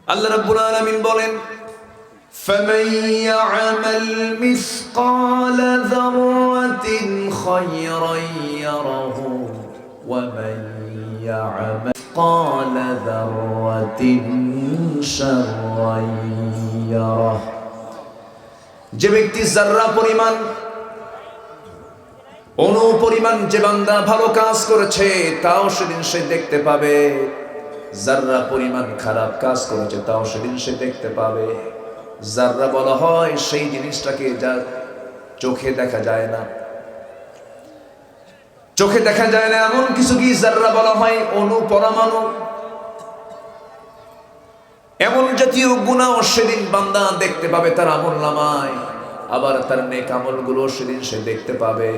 আল্লাহ রাব্বুল আলামিন বলেন, فَمَن يَعْمَلْ مِثْقَالَ ذَرَّةٍ خَيْرًا يَرَهُ وَمَن يَعْمَلْ مِثْقَالَ ذَرَّةٍ شَرًّا يَرَهُ। যে ব্যক্তি যাররা পরিমাণ অনুপরিমাণ যে বান্দা ভালো কাজ করেছে তাও সেদিন সে দেখতে পাবে, যাররা পরিমাণ খারাপ কাজ করেছে তাও সেদিন সে দেখতে পাবে। যাররা বলা হয় সেই জিনিসটাকে যা চোখে দেখা যায় না, চোখে দেখা যায় না এমন কিছু কি যাররা বলা হয়, অণু পরমাণু, এমন জাতীয় গুনাহ সেদিন বান্দা দেখতে পাবে তার আমলনামায়, আবার তার নেক আমলগুলো সেদিন সে দেখতে পাবে।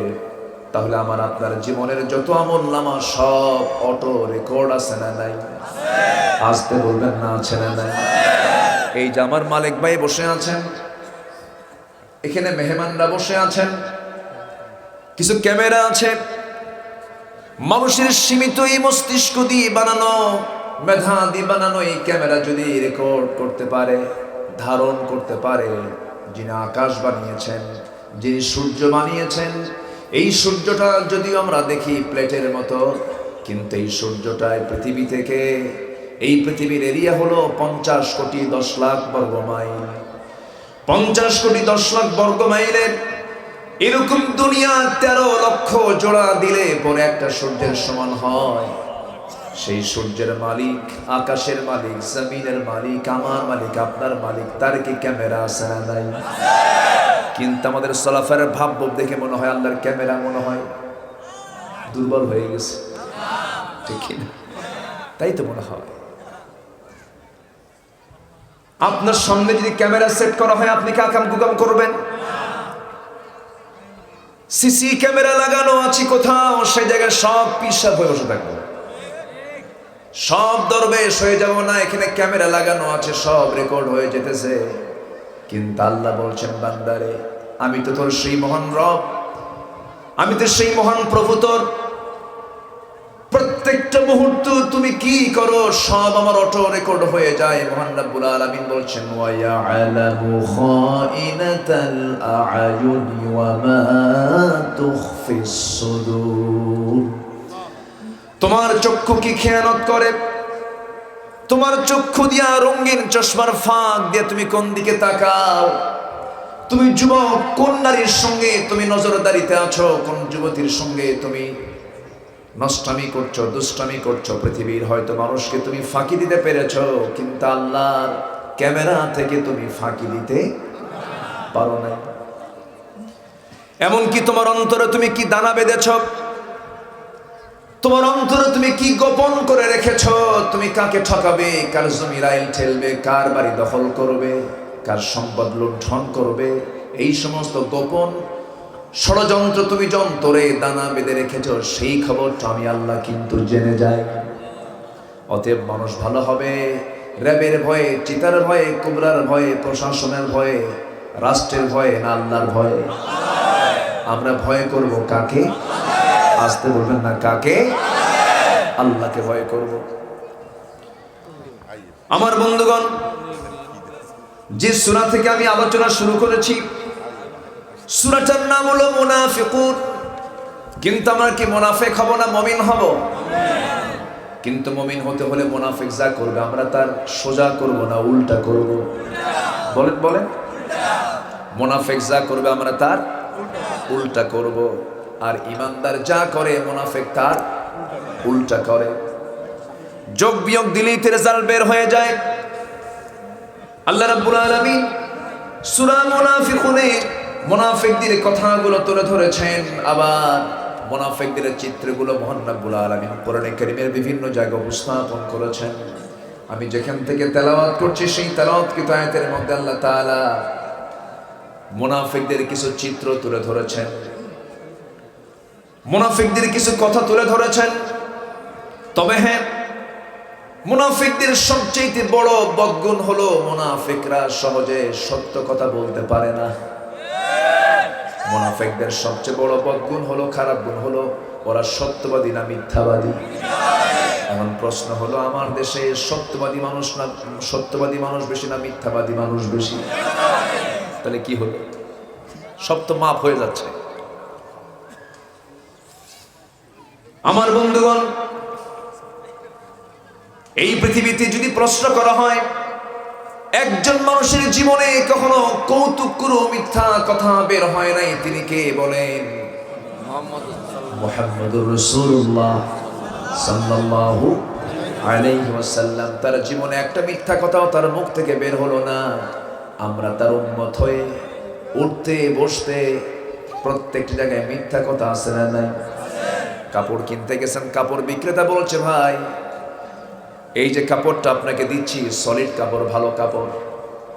তাহলে আমার আপনার জীবনের যত আমলনামা সব অটো রেকর্ড আছে না নাই? আসতে বলবেন না, আছে না নাই? এই যে আমার মালিক ভাই বসে আছেন, এখানে মেহমানরা বসে আছেন, কিছু ক্যামেরা আছে, মানুষের সীমিত এই মস্তিষ্ক দিয়ে বানানো, মেধা দিয়ে বানানো এই ক্যামেরা যদি রেকর্ড করতে পারে, ধারণ করতে পারে, যিনি আকাশ বানিয়েছেন, যিনি সূর্য বানিয়েছেন, এই সূর্যটা যদিও আমরা দেখি প্লেটের মতো, কিন্তু এই সূর্যটায় পৃথিবী থেকে, এই পৃথিবীর এরিয়া হলো 50 কোটি 10 লাখ বর্গ মাইল। 50 কোটি 10 লাখ বর্গ মাইলের এরকম দুনিয়া 13 লক্ষ জোড়া দিলে পরে একটা সূর্যের সমান হয়। সেই সূর্যের মালিক, আকাশের মালিক, জমিনের মালিক, আমার মালিক, আপনার মালিক, তার কি ক্যামেরা আছে না নাই? কিন্তু আমাদের সলাফের ভাব দেখে মনে হয় আল্লাহর ক্যামেরা মনে হয় দুর্বল হয়ে গেছে, ঠিক না? তাই তো মনে হয়। আপনার সামনে যদি ক্যামেরা সেট করা হয়, আপনি কি আকাম কুকাম করবেন? সিসি ক্যামেরা লাগানো আছে কোথাও, সেই জায়গায় সব পিসাব হয়ে বসে থাকবো, সব দরবেশ হয়ে যাব না? এখানে ক্যামেরা লাগানো আছে, সব রেকর্ড হয়ে যেতেছে। কিন্তু আল্লাহ বলছেন, বান্দারে আমি তো তোর সেই মহান রব, আমি তো সেই মহান প্রভু, তোর প্রত্যেকটা মুহূর্ত তুমি কি করো সব আমার অটো রেকর্ড হয়ে যায়। মহান রব্বুল আলামিন বলছেন, ওয়া ইয়ালামু খাইনাতাল আ'য়ুনি ওয়া মা তুখফিস সুদূর। তোমার চক্ষু কি খেয়ানত করে? তোমার চক্ষু দিয়া রঙিন চশমার ফাঁক দিয়ে তুমি কোন দিকে তাকাও? তুমি যুবক, কোন নারীর সঙ্গে তুমি নজরদারিতে আছো? কোন যুবতীর সঙ্গে তুমি নষ্টামি করছো, দুষ্টামি করছো? পৃথিবীর হয়তো মানুষকে তুমি ফাঁকি দিতে পেরেছো, কিন্তু আল্লাহর ক্যামেরা থেকে তুমি ফাঁকি দিতে পারো না। এমনকি তোমার অন্তরে তুমি কি দানা বেঁধেছ? তোমার অন্তরে তুমি কি গোপন করে রেখেছো? তুমি কাকে ঠকাবে, কার জমি রাইল ঠেলবে, কার বাড়ি দখল করবে, কার সম্পদ লুণ্ঠন করবে, এই সমস্ত গোপন ষড়যন্ত্র তুমি যন্তরে দানা বেঁধে রেখেছো, সেই খবরটা আমি আল্লাহ কিন্তু জেনে যাই। অতএব মানুষ ভালো হবে র্যাবের ভয়ে, চিতার ভয়ে, কুবরার ভয়ে, প্রশাসনের ভয়ে, রাষ্ট্রের ভয়ে না আল্লাহর ভয়ে? আমরা ভয় করব কাকে? আসতে বলবেন না, কাকে? আল্লাহকে ভয় করব। আমার বন্ধুগণ, যে সূরা থেকে আমি আলোচনা শুরু করেছি, সূরাটার নাম হলো মুনাফিকুন। কিন্তু আমরা কি মুনাফিক হব না মুমিন হব? কিন্তু মুমিন হতে হলে মুনাফিক যা করবে আমরা তার সোজা করব না উল্টা করব? বলেন বলেন। মুনাফিক যা করবে আমরা তার উল্টা করব, আর ইমানদার যা করে মুনাফিক তার উল্টা করে। যোগ বিয়োগ দিলেই রেজাল্ট বের হয়ে যায়। আল্লাহ রাব্বুল আলামিন সূরা মুনাফিকুনে মুনাফিকদের কথাগুলো তুলে ধরেছেন, আবার মুনাফিকদের চিত্রগুলো মহান রব্বুল আলামিন কোরআনে কারীমের বিভিন্ন জায়গায় উপস্থাপন করেছেন। আমি যেখান থেকে তেলাওয়াত করছি সেই তেলাওয়াতকৃত আয়াতের মধ্যে আল্লাহ তাআলা মুনাফিকদের কিছু চিত্র তুলে ধরেছেন, মুনাফিকদের কিছু কথা তুলে ধরেছেন। তবে হ্যাঁ, মুনাফিকদের সবচেয়ে বড় বদগুণ হলো মুনাফিকরা সহজে সত্য কথা বলতে পারে না। মুনাফিকদের সবচেয়ে বড় বদগুণ হলো, খারাপ গুণ হলো, ওরা সত্যবাদী না মিথ্যাবাদী? এখন প্রশ্ন হলো, আমার দেশে সত্যবাদী মানুষ বেশি না মিথ্যাবাদী মানুষ বেশি? তাহলে কি হলো? সব তো মাপ হয়ে যাচ্ছে। আমার বন্ধুগণ, এই পৃথিবীতে যদি প্রশ্ন করা হয় একজন মানুষের জীবনে কখনো কৌতুক করে মিথ্যা কথা বের হয় নাই, তিনি কে বলেন? মুহাম্মদুর রাসূলুল্লাহ সাল্লাল্লাহু আলাইহি ওয়াসাল্লাম। তার জীবনে একটা মিথ্যা কথাও তার মুখ থেকে বের হলো না। আমরা তার উম্মত হয়ে উঠতে বসতে প্রত্যেকটি জায়গায় মিথ্যা কথা আছে না নাই? কাপড় কিনতে গেছেন, কাপড় বিক্রেতা বলছে, ভাই এই যে কাপড়টা আপনাকে দিচ্ছি সলিড কাপড়, ভালো কাপড়,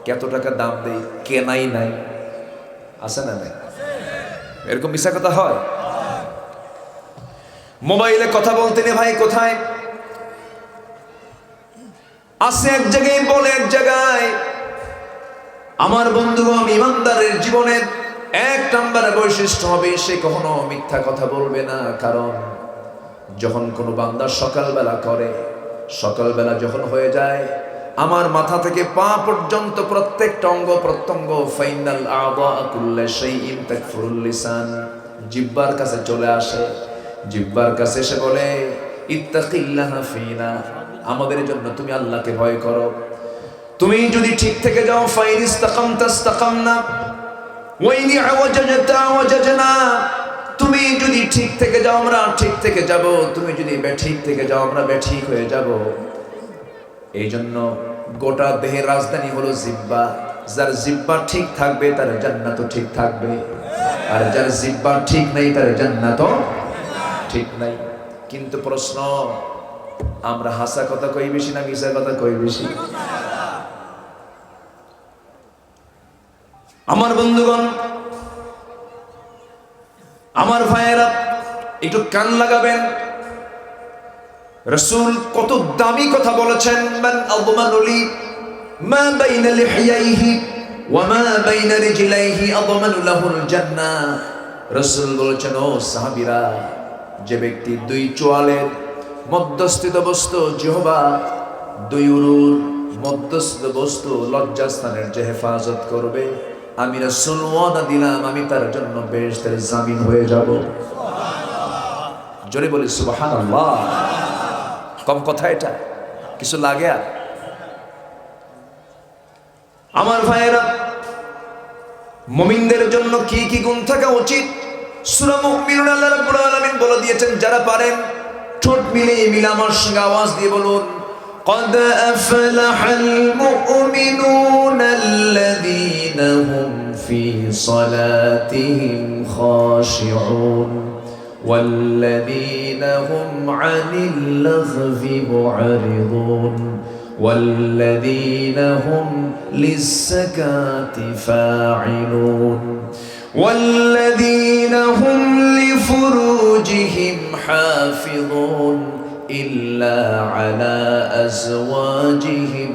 কত টাকা দাম দেই, কেনাই নাই। আছে না নাই? এরকম মিথ্যা কথা হয়। মোবাইলে কথা বলতে নে, ভাই কোথায় আছে এক জায়গায় বলে এক জায়গায়। আমার বন্ধুগণ, ইমানদারের জীবনের এক নাম্বার বৈশিষ্ট্য হবে সে কখনো মিথ্যা কথা বলবে না। কারণ যখন কোনো বান্দা সকালবেলা করে, সকালবেলা যখন হয়ে যায়, আমার মাথা থেকে পা পর্যন্ত প্রত্যেকটা অঙ্গ প্রত্যঙ্গ, ফাইনাল আযা কুল্লা শাইইন তাকফুরুল লিসান, জিহ্বার কাছে চলে আসে। জিহ্বার কাছে এসে বলে, ইত্তাকিল্লাহা ফিনা, আমাদের জন্য তুমি আল্লাহকে ভয় করো। তুমি যদি ঠিক থেকে যাও, ফাইন ইসতাকামতা ইসতাকামনা ওয়া ইন আওয়াজাজতা আওয়াজাজনা, তুমি যদি ঠিক থেকে যাও আমরা ঠিক থেকে যাব, তুমি যদি বেঠিক থেকে যাও আমরা বেঠিক হয়ে যাব। এই জন্য গোটা দেহের রাজধানী হলো জিহ্বা। যার জিহ্বা ঠিক থাকবে তার জান্নাতও ঠিক থাকবে, আর যার জিহ্বা ঠিক নাই তার জান্নাতও ঠিক নাই। কিন্তু প্রশ্ন, আমরা হাসা কথা কই বেশি না মিছা কথা কই বেশি? আমার বন্ধুগণ, আমার ভাইয়েরা, একটু কান লাগাবেন। রাসূল কত দামি কথা বলেছেন। মান আযমানু লি মা বাইনা লিহইয়াইহি ওয়া মা বাইনা রিজলাইহি আযমানু লাহুল জান্নাহ। রাসূল বলেছেন, ও সাহাবীরা, যে ব্যক্তি দুই চোয়ালের মধ্যস্থিত বস্তু জিহ্বা, দুই উরুর মধ্যস্থিত বস্তু লজ্জাস্থানের যে হেফাজত করবে, আমি রাসূল ওয়াদা দিলাম আমি তার জন্য বেহেশতের জামিন হয়ে যাব। জোরে বলি সুবহানাল্লাহ। কম কথা এটা? কিছু লাগে আর? আমার ভাইয়েরা, মুমিনদের জন্য কি কি গুণ থাকা উচিত সূরা মুমিনুন আল্লাহ রাব্বুল আলামিন বলে দিয়েছেন। যারা পারেন ঠোঁট মিলে আমার সঙ্গে আওয়াজ দিয়ে বলুন, قد أفلح المؤمنون الذين هم في صلاتهم خاشعون والذين هم عن اللغو معرضون والذين هم للزكاة فاعلون والذين هم لفروجهم حافظون إلا على أزواجهم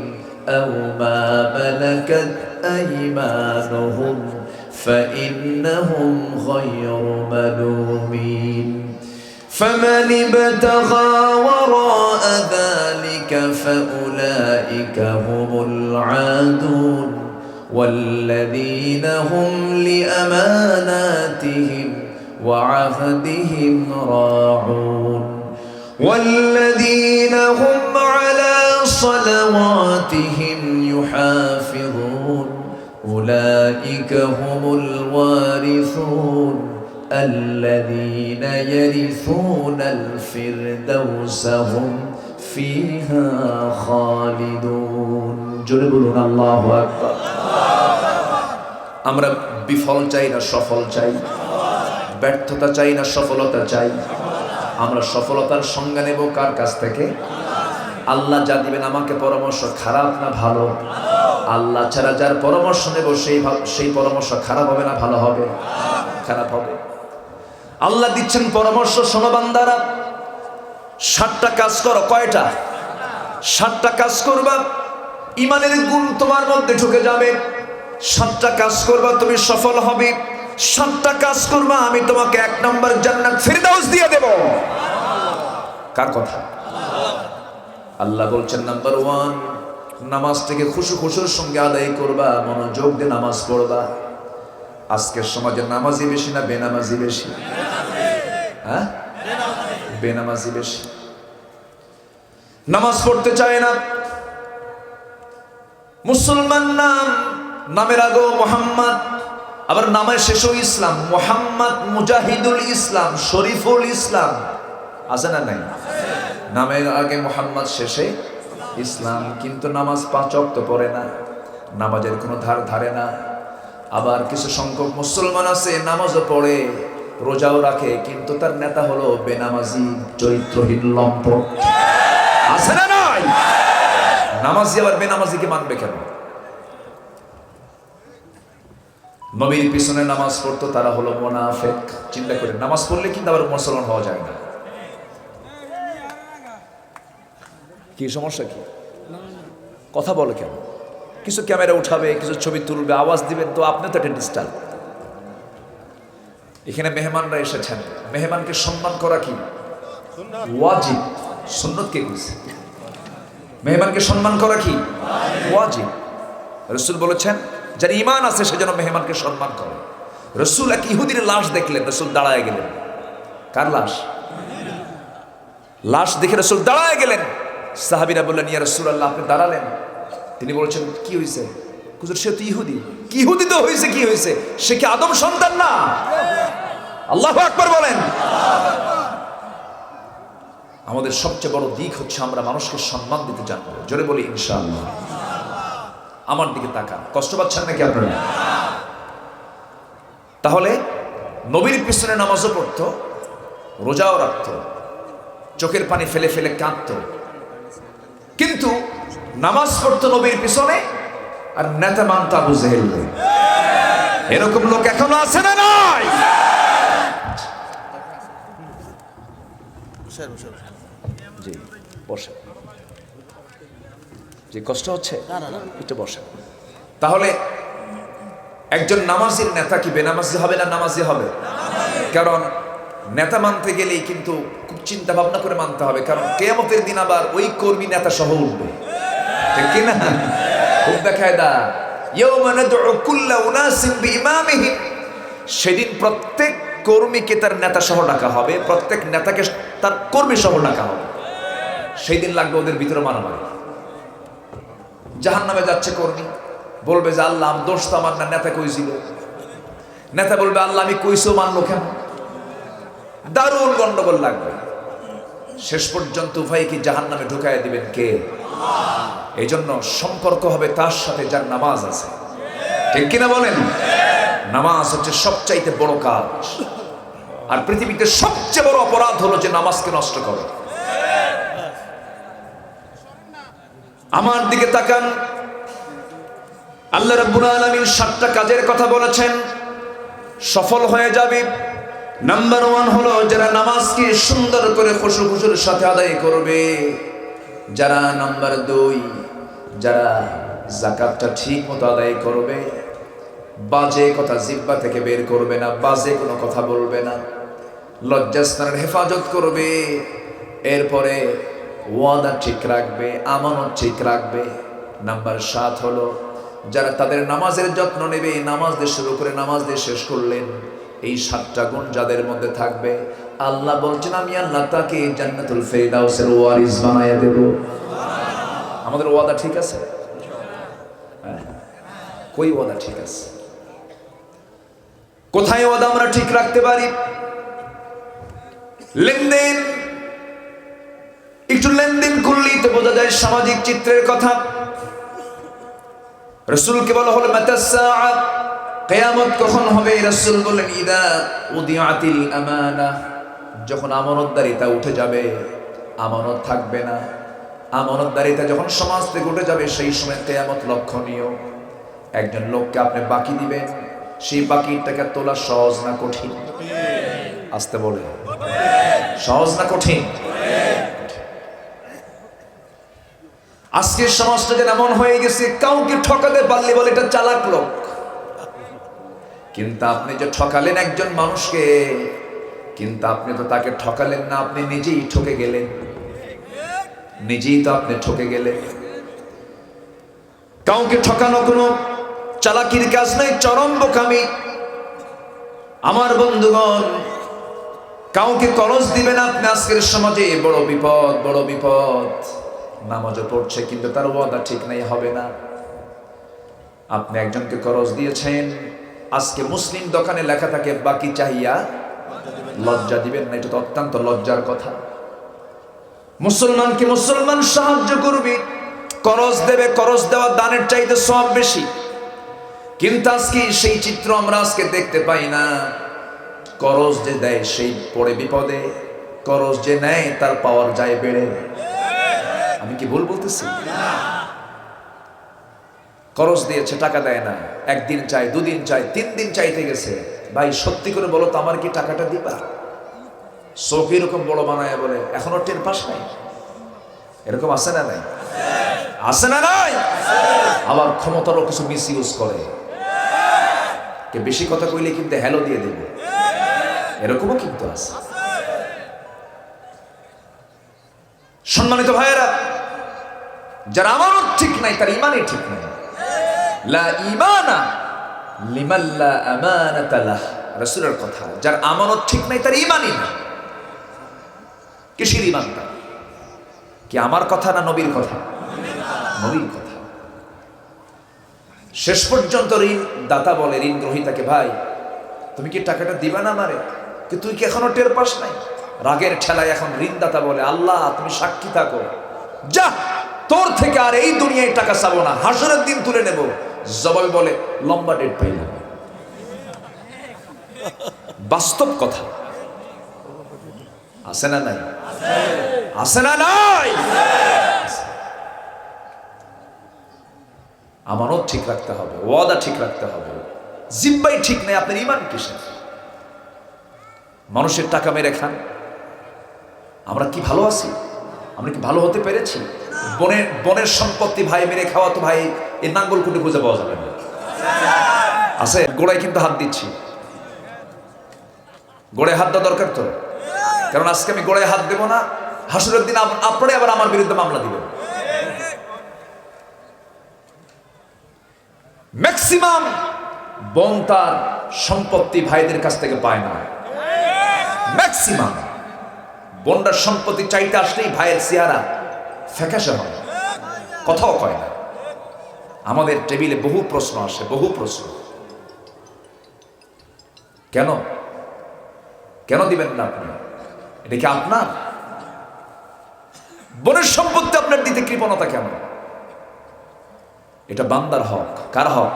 أو ما ملكت أيمانهم فإنهم غير ملومين فمن ابتغى وراء ذلك فأولئك هم العادون والذين هم لأماناتهم وعهدهم راعون والذين هم على صلواتهم يحافظون أولئك هم الوارثون الذين يرثون الفردوس هم فيها خالدون জোরে বলুন আল্লাহু আকবার। আমরা বিফল চাই না সফল চাই, ব্যর্থতা চাই না সফলতা চাই। আমরা সফলতার সংজ্ঞা নেব কার কাছ থেকে? আল্লাহ যা দিবেন আমাকে পরামর্শ, খারাপ না ভালো? আল্লাহ ছাড়া যার পরামর্শ নেব সেই পরামর্শ খারাপ হবে না ভালো হবে? খারাপ হবে। আল্লাহ দিচ্ছেন পরামর্শ, শোনো বান্দারা, 7টা কাজ করো। কয়টা? 7টা কাজ করবা, ইমানের গুণ তোমার মধ্যে ঢুকে যাবে। 7টা কাজ করবা, তুমি সফল হবে। 7টা কাজ করবা, আমি তোমাকে 1 নম্বর জান্নাত ফিরদাউস দিয়ে দেব। কার কথা? আল্লাহ বলছেন নাম্বার 1, নামাজটাকে খুশুর সঙ্গে আদায় করবা, মনোযোগ দিয়ে নামাজ পড়বা। আজকের সমাজে নামাজি বেশি না বেনামাজি বেশি? হ্যাঁ, বেনামাজি বেশি। নামাজ পড়তে চায় না। মুসলমান নামের আগেও মোহাম্মদ, আবার নামের শেষও ইসলাম। মোহাম্মদ মুজাহিদুল ইসলাম, শরীফুল ইসলাম, আছে না নাই? নামের আগে মোহাম্মদ, শেষে ইসলাম, কিন্তু নামাজ 5 ওয়াক্ত পড়ে না, নামাজের কোনো ধারে না। আবার কিছু সংখ্যক মুসলমান আছে নামাজও পড়ে, রোজাও রাখে, কিন্তু তার নেতা হলো বেনামাজি, চরিত্রহীন লম্পট, আছে না নাই? নামাজি আবার বেনামাজিকে মানবে কেন? নবীর পিছনে নামাজ পড়তো তারা হলো মুনাফিক। চিন্তা করে, নামাজ পড়লে কিন্তু আবার মুসলমান হওয়া যায় না। কি সমস্যা? কি কথা বলে কেন? কিছু ক্যামেরা উঠাবে, কিছু ছবি তুলবে, আওয়াজ দিবেন, তো আপনি তো একটা ডিস্টার্ব। এখানে মেহমানরা এসেছেন, মেহমানকে সম্মান করা কি ওয়াজিব? সুন্নাত কে বলছে? মেহমানকে সম্মান করা কি ওয়াজিব। রাসূল বলেছেন যার ঈমান আছে সে যেন মেহমানকে সম্মান করে। রাসূল এক ইহুদির লাশ দেখলেন, রাসূল দাঁড়ায় গেলেন। কার লাশ? লাশ দেখে রাসূল দাঁড়ায় গেলেন। সাহাবীরা বললেন, ইয়া রাসূলুল্লাহ, আপনি দাঁড়ালেন? তিনি বলেছেন, কি হয়েছে? হুজুর, সে তো ইহুদি। কি ইহুদি তো হয়েছে, কি হয়েছে? সে কি আদম সন্তান না? আল্লাহু আকবার বলেন। আমাদের সবচেয়ে বড় দিক হচ্ছে আমরা মানুষকে সম্মান দিতে জানবো। জোরে বলি ইনশাআল্লাহ। আমার দিকে তাকান, কষ্ট পাচ্ছেন নাকি আপনারা? তাহলে নবীর পিছনে নামাজও পড়তো, রোজাও রাখতো, চোখের পানি ফেলে ফেলে কাঁদতো, কিন্তু নামাজ পড়তো নবীর পিছনে আর নেতা মানত আবু জেহেল। এরকম লোক এখনো আছে না নাই? জি বসে, যে কষ্ট হচ্ছে একটু বসে। তাহলে একজন নামাজির নেতা কি বেনামাজি হবে না নামাজি হবে? কারণ নেতা মানতে গেলেই কিন্তু খুব চিন্তা ভাবনা করে মানতে হবে, কারণ কিয়ামতের দিন আবার ওই কর্মী নেতা সহ উঠবে, ঠিক কিনা? খুব দেখায় দা ইয়াউমা নাদউ কুল্লা উনাসিন বিইমামিহিম, সেদিন প্রত্যেক কর্মীকে তার নেতা সহ ডাকা হবে, প্রত্যেক নেতাকে তার কর্মী সহ ডাকা হবে। সেই দিন লাগবে ওদের ভিতরে মারামারি। জাহান্নামে যাচ্ছে কর্মী, বলবে যে আল্লাহ দোষ তো আমার না, নেতা কইছিল। নেতা বলবে আল্লাহ আমি কইছো মানলো কেন? দারুণ গন্ডগোল লাগবে। শেষ পর্যন্ত উভয়কে জাহান্নামে ঢুকাইয়া দিবেন কে? এই জন্য সম্পর্ক হবে তার সাথে যার নামাজ আছে, ঠিক কিনা বলেন? নামাজ হচ্ছে সবচাইতে বড় কাজ, আর পৃথিবীতে সবচেয়ে বড় অপরাধ হলো যে নামাজকে নষ্ট করে। আমার দিকে তাকান, আল্লাহ রাব্বুল আলামিন 7টা কাজের কথা বলেছেন, সফল হয়ে যাবে। নাম্বার 1 হলো যারা নামাজকে সুন্দর করে খুশুর সাথে আদায় করবে। যারা নাম্বার 2, যারা যাকাতটা ঠিক মতো আদায় করবে, বাজে কথা জিহ্বা থেকে বের করবে না, বাজে কোনো কথা বলবে না, লজ্জাস্থানের হেফাজত করবে। এরপরে ওয়াদা ঠিক রাখবে, আমানত ঠিক রাখবে। নাম্বার 7 হলো যারা তাদের নামাজের যত্ন নেবে, নামাজ দিয়ে শুরু করে নামাজ দিয়ে শেষ করলেন, এই 7টা গুণ যাদের মধ্যে থাকবে, আল্লাহ বলছেন আমি আল্লাহ তাকে জান্নাতুল ফেরদাউসের ওয়ারিস বানায়া দেব। আমাদের ওয়াদা ঠিক আছে? কই ওয়াদা ঠিক আছে? কোথায় ওয়াদা আমরা ঠিক রাখতে পারি? লেনদেন, একটু লেনদেন করলেই তো বোঝা যায় সামাজিক চিত্রের কথা। রাসূলকে বলা হলো মাতা সাআ, কিয়ামত কখন হবে? রাসূল বলেন ইদা উদিয়াতিল আমানা, যখন আমানতদারিতা উঠে যাবে, আমানত থাকবে না। আমানতদারিতা যখন সমাজ থেকে উঠে যাবে, সেই সময় কিয়ামত লক্ষণীয়। একজন লোককে আপনি বাকি দিবেন, সেই বাকির টাকা তোলা সহজ না কঠিন? আসতে বলে, সহজ না কঠিন? আজকের সমাজটা যেন এমন হয়ে গেছে, কাউকে ঠকাতে পারলে বলে এটা চালাক লোক। কিন্তু আপনি যে ঠকালেন একজন মানুষকে, কিন্তু আপনি তো তাকে ঠকালেন না, আপনি নিজেই ঠকে গেলেন। নিজেই তো আপনি ঠকে গেলে। কাউকে ঠকানো কোনো চালাকির কাজ নয়, চরম বোকামি। আমার বন্ধুগণ, কাউকে করজ দিবেন আপনি, আজকের সমাজে বড় বিপদ, বড় বিপদ। নামাজও পড়ছে কিন্তু তার ওয়াদা ঠিক নাই, হবে না। আপনি একজনকে করজ দিয়েছেন, আজকে মুসলিম দোকানে লেখা থাকে বাকি চাহিয়া লজ্জা দিবেন না, এটা তো অত্যন্ত লজ্জার কথা। মুসলমানকে মুসলমান সাহায্য করবে, করজ দেবে, করজ দেওয়া দানের চাইতে সব বেশি। কিন্তু আজকে সেই চিত্র আমরা আজকে দেখতে পাই না। করজ যে দেয় সেই পড়ে বিপদে, করজ যে নেয় তার পাওয়ার যায় বেড়ে। আমি কি ভুল বলতেছি? করজ দিয়েছে, টাকা দেয় না, একদিন চাই, দুদিন চাই, 3 দিন চাইতে গেছে। ভাই সত্যি করে বলো তো, আমার কি টাকাটা দিবা? চোখ এরকম বড় বানায় বলে এখনো টের পাস নাই। এরকম আছে না নাই? আছে না নাই? আবার ক্ষমতারও কিছু মিস ইউজ করে, কে বেশি কথা কইলে কিন্তু হ্যালো দিয়ে দেব, এরকমও কিন্তু আছে। সম্মানিত ভাইয়েরা, যার আমানত ঠিক নাই তার ইমানই ঠিক নাই। লা ঈমানা লিমান লা আমানাতা লাহ, রাসূলের কথা। যার আমানত ঠিক নাই তার ইমানই না। কিসের ইমানটা? কি আমার কথা না নবীর কথা? নবীর কথা। শেষ পর্যন্ত ঋণ দাতা বলে ঋণ গ্রহীতাকে, ভাই তুমি কি টাকাটা দিবা না আমারে? কি তুই কি এখনো টের পাস নাই? রাগের ঠেলায় এখন ঋণদাতা বলে, আল্লাহ তুমি সাক্ষী থাকো, যা তোর থেকে আর এই দুনিয়ায় টাকা চাবো না, হাসরের দিন তুলে নেব। জবাবে বলে, লম্বা ডেট পাইলাম। বাস্তব কথা। আছে না নাই? আছে না নাই? আমানত ঠিক রাখতে হবে, ওয়াদা ঠিক রাখতে হবে। জিম্বাই ঠিক নেই, আপনার ইমান কিসের? মানুষের টাকা মেরে খান। আমরা কি ভালো আছি? আমরা কি ভালো হতে পেরেছি? বনের সম্পত্তি ভাই মেরে খাওয়া তো ভাই এই নাঙ্গল কুটে খুঁজে পাওয়া যাবে না। আছে গোড়ায় কিন্তু হাত দিচ্ছি, গোড়ায় হাত দেওয়া দরকার তো, কারণ আজকে আমি গোড়ায় হাত দেবো না, হাসরের দিন আপনারাই আবার আমার বিরুদ্ধে মামলা দিবেন। ম্যাক্সিমাম বোন তার সম্পত্তি ভাইদের কাছ থেকে পায় না। ম্যাক্সিমাম বোনটার সম্পত্তি চাইতে আসলেই ভাইয়ের চেহারা ফ্যাকাশে হয়, কথাও কয় না। আমাদের টেবিলে বহু প্রশ্ন আসে, বহু প্রশ্ন। কেন কেন দিবেন না আপনি? এটা কি আপনার? বোনের সম্পত্তি আপনার দিতে কৃপণতা কেন? এটা বান্দার হক। কার হক?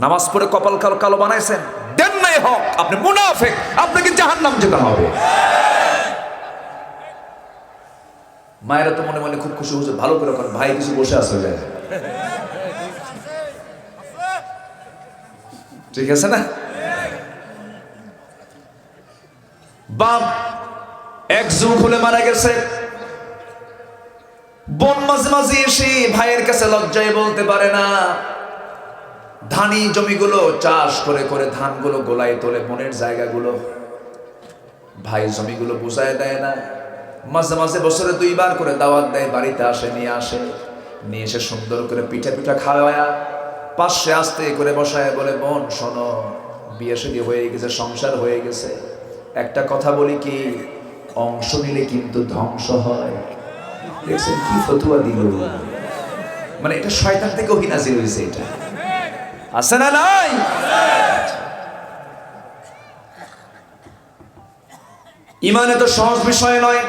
নামাজ পড়ে কপাল কালো বানাইছেন, দেন নাই হক, আপনি মুনাফিক, আপনাকে জাহান্নাম যেতে হবে। মায়েরা তো মনে মনে খুব খুশি হচ্ছে, ভালো করে ভাই কিছু বসে আছে, ঠিক আছে না? বাপ এক যুগ হলে মারা গেছে, বোন মাঝে মাঝে এসে ভাইয়ের কাছে লজ্জায় বলতে পারে না। ধানি জমিগুলো চাষ করে করে ধানগুলো গোলায় তোলে বোনের জায়গাগুলো, ভাই জমিগুলো বুঝায় দেয় না। মাঝে মাঝে বছরে 2 বার করে দাওয়াত দেয়, বাড়িতে আসে, নিয়ে এসে সুন্দর করে পিঠা খাওয়ায়া পাশে আস্তে করে বসায় বলে, বোন শোনো, বিয়ে শাদী হয়ে গেছে, সংসার হয়ে গেছে, একটা কথা বলি কি, অংশ নিলে কিন্তু ধ্বংস হয়। দেখছেন কি ফতুয়া দিল? মানে এটা শয়তান থেকে ওহী নাযিল হয়েছে। এটা আছে না নাই? ইমানে তো সহজ বিষয় নয়।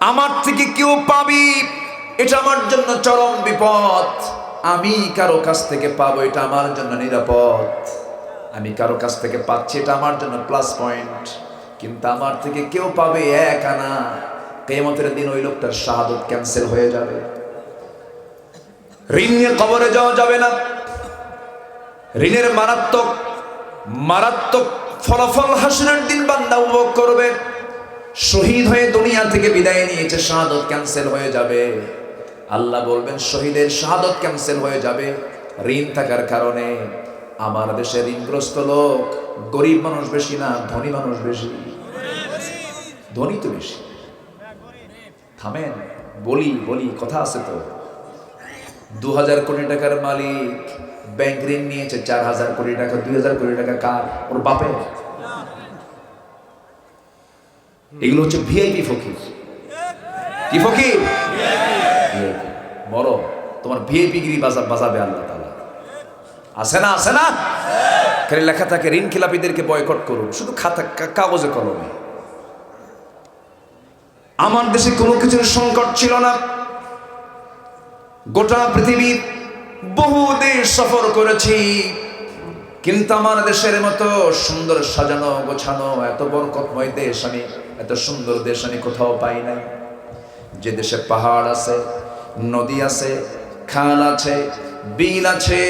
আমার থেকে কেউ পাবি, এটা আমার জন্য চরম বিপদ। আমি কারো কাছ থেকে পাবো, এটা আমার জন্য নিরাপদ। আমি কারো কাছ থেকে পাচ্ছি, এটা আমার জন্য প্লাস পয়েন্ট। কিন্তু আমার থেকে কেউ পাবে 1 আনা, কিয়ামতের দিন ওই লোকটার শাহাদাত ক্যান্সেল হয়ে যাবে। ঋণ নিয়ে কবরে যাওয়া যাবে না। ঋণের মারাত্মক ফলাফল হাসরের দিন বান্দা উপভোগ করবে। শহীদ হয়ে দুনিয়া থেকে বিদায় নিয়েছে, শাহাদাত ক্যান্সেল হয়ে যাবে। আল্লাহ বলবেন শহীদের শাহাদাত ক্যান্সেল হয়ে যাবে ঋণ থাকার কারণে। আমার দেশে ঋণগ্রস্ত লোক গরিব মানুষ বেশি না ধনী মানুষ বেশি? ধনী তো বেশি। থামেন, বলি বলি, কথা আছে তো। 2000 কোটি টাকার মালিক ব্যাংক ঋণ নিয়েছে 4000 কোটি টাকা। 2000 কোটি টাকা কার? ওর বাপের। এগুলো হচ্ছে ভিআইপি ফকির। কি ফকির? বড় তোমার ভিআইপি গিরি বাজাবে আল্লাহ তাআলা। আছে না? আছে না? খালি লেখা থাকে ঋণ খেলাপিদেরকে বয়কট করুন, শুধু খাতা কাগজে কলমে। আমার দেশে কোনো কিছুর সংকট ছিল না। গোটা পৃথিবীর বহু দেশ সফর করেছি, কিন্তু আমার দেশের মতো সুন্দর সাজানো গোছানো এত বরকতময় দেশ আমি, এত সুন্দর দেশ আমি কোথাও পাই নাই। যে দেশে পাহাড় আছে, নদী আছে, খাল আছে, বিল আছে,